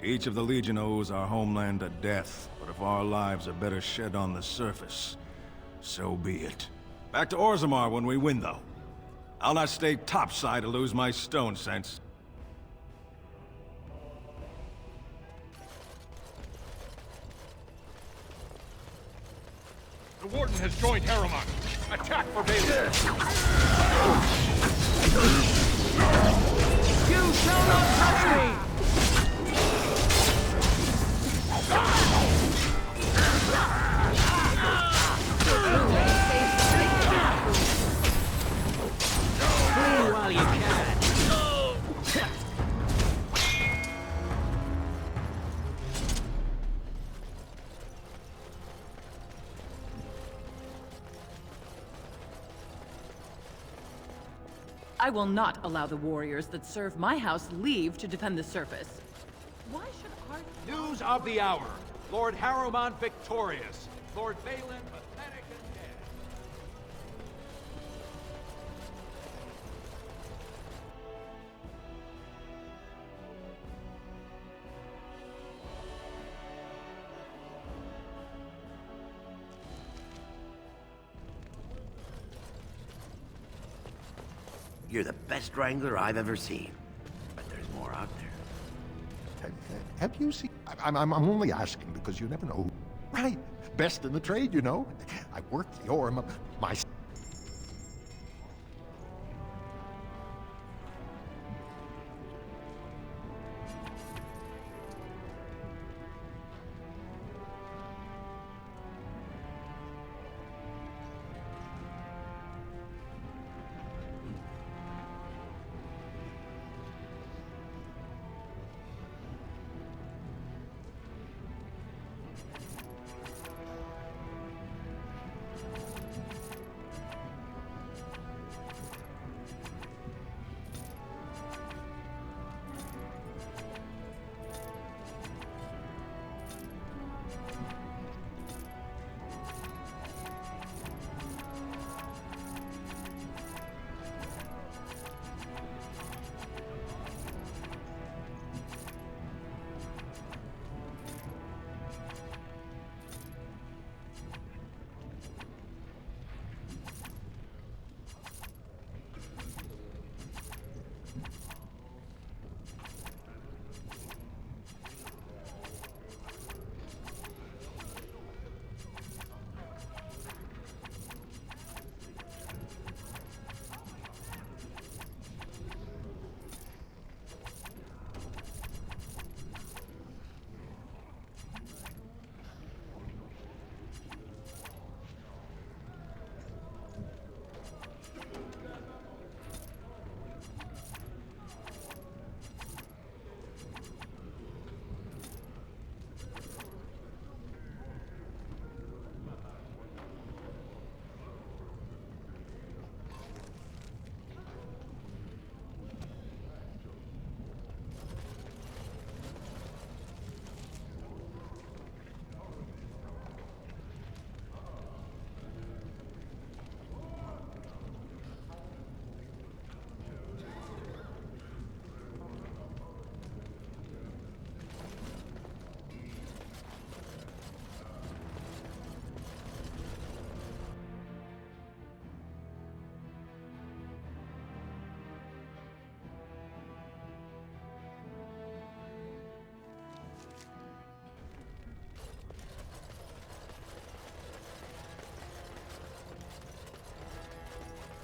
Each of the Legion owes our homeland a death, but if our lives are better shed on the surface, so be it. Back to Orzammar when we win, though. I'll not stay topside to lose my stone sense. The Warden has joined Harrowmont. Attack for Balin! You shall not touch me! Flee while you can. I will not allow the warriors that serve my house leave to defend the surface. Why should our... News of the hour. Lord Harrowmont victorious. Lord Balin pathetic and dead. You're the best wrangler I've ever seen. But there's more out there. Have you seen... I'm only asking because you never know. Right. Best in the trade, you know. I worked the Orm my...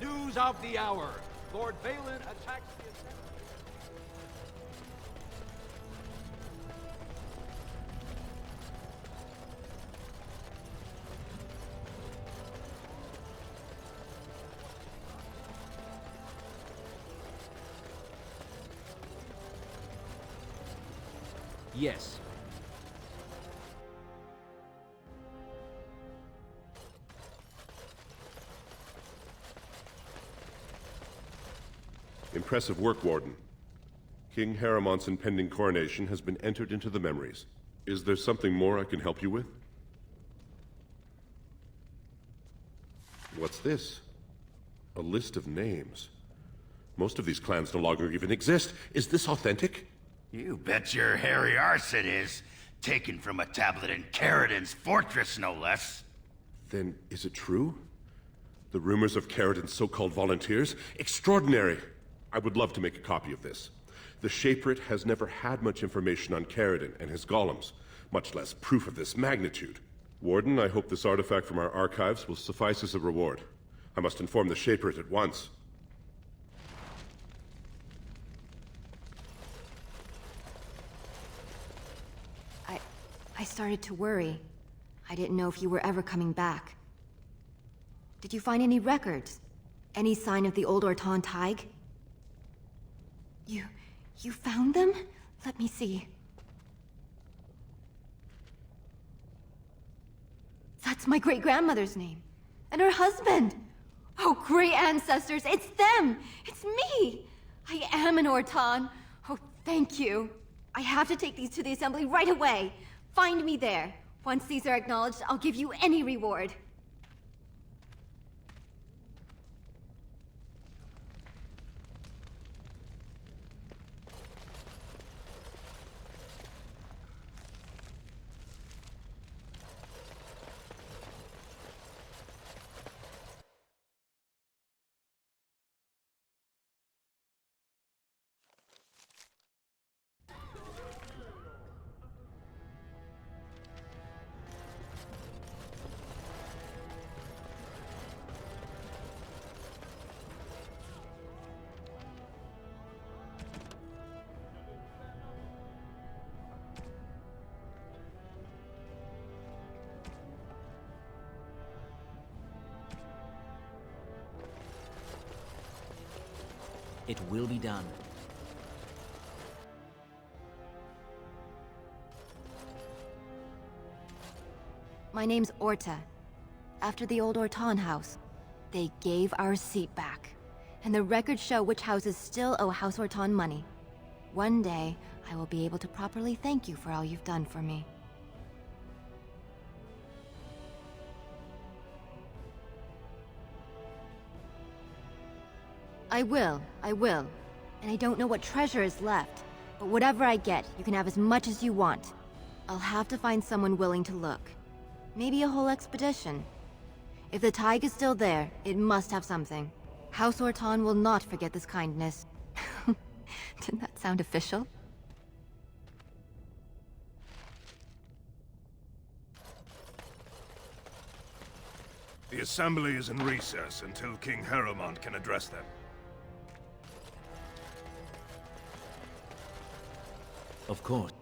news of the hour. Lord Balin attacks the assembly. Yes. Impressive work, Warden. King Haramont's impending coronation has been entered into the memories. Is there something more I can help you with? What's this? A list of names. Most of these clans no longer even exist. Is this authentic? You bet your hairy arse it is. Taken from a tablet in Caridin's fortress, no less. Then is it true? The rumors of Caridin's so-called volunteers? Extraordinary! I would love to make a copy of this. The Shaperate has never had much information on Caridin and his golems, much less proof of this magnitude. Warden, I hope this artifact from our archives will suffice as a reward. I must inform the Shaperate at once. I started to worry. I didn't know if you were ever coming back. Did you find any records? Any sign of the old Orton Tig? You found them? Let me see. That's my great-grandmother's name. And her husband! Oh, great ancestors, it's them! It's me! I am an Orton. Oh, thank you. I have to take these to the assembly right away. Find me there. Once these are acknowledged, I'll give you any reward. It will be done. My name's Orta. After the old Orton house, they gave our seat back. And the records show which houses still owe House Orton money. One day, I will be able to properly thank you for all you've done for me. I will. And I don't know what treasure is left, but whatever I get, you can have as much as you want. I'll have to find someone willing to look. Maybe a whole expedition. If the Tig is still there, it must have something. House Orton will not forget this kindness. Didn't that sound official? The assembly is in recess until King Haramont can address them. Of course.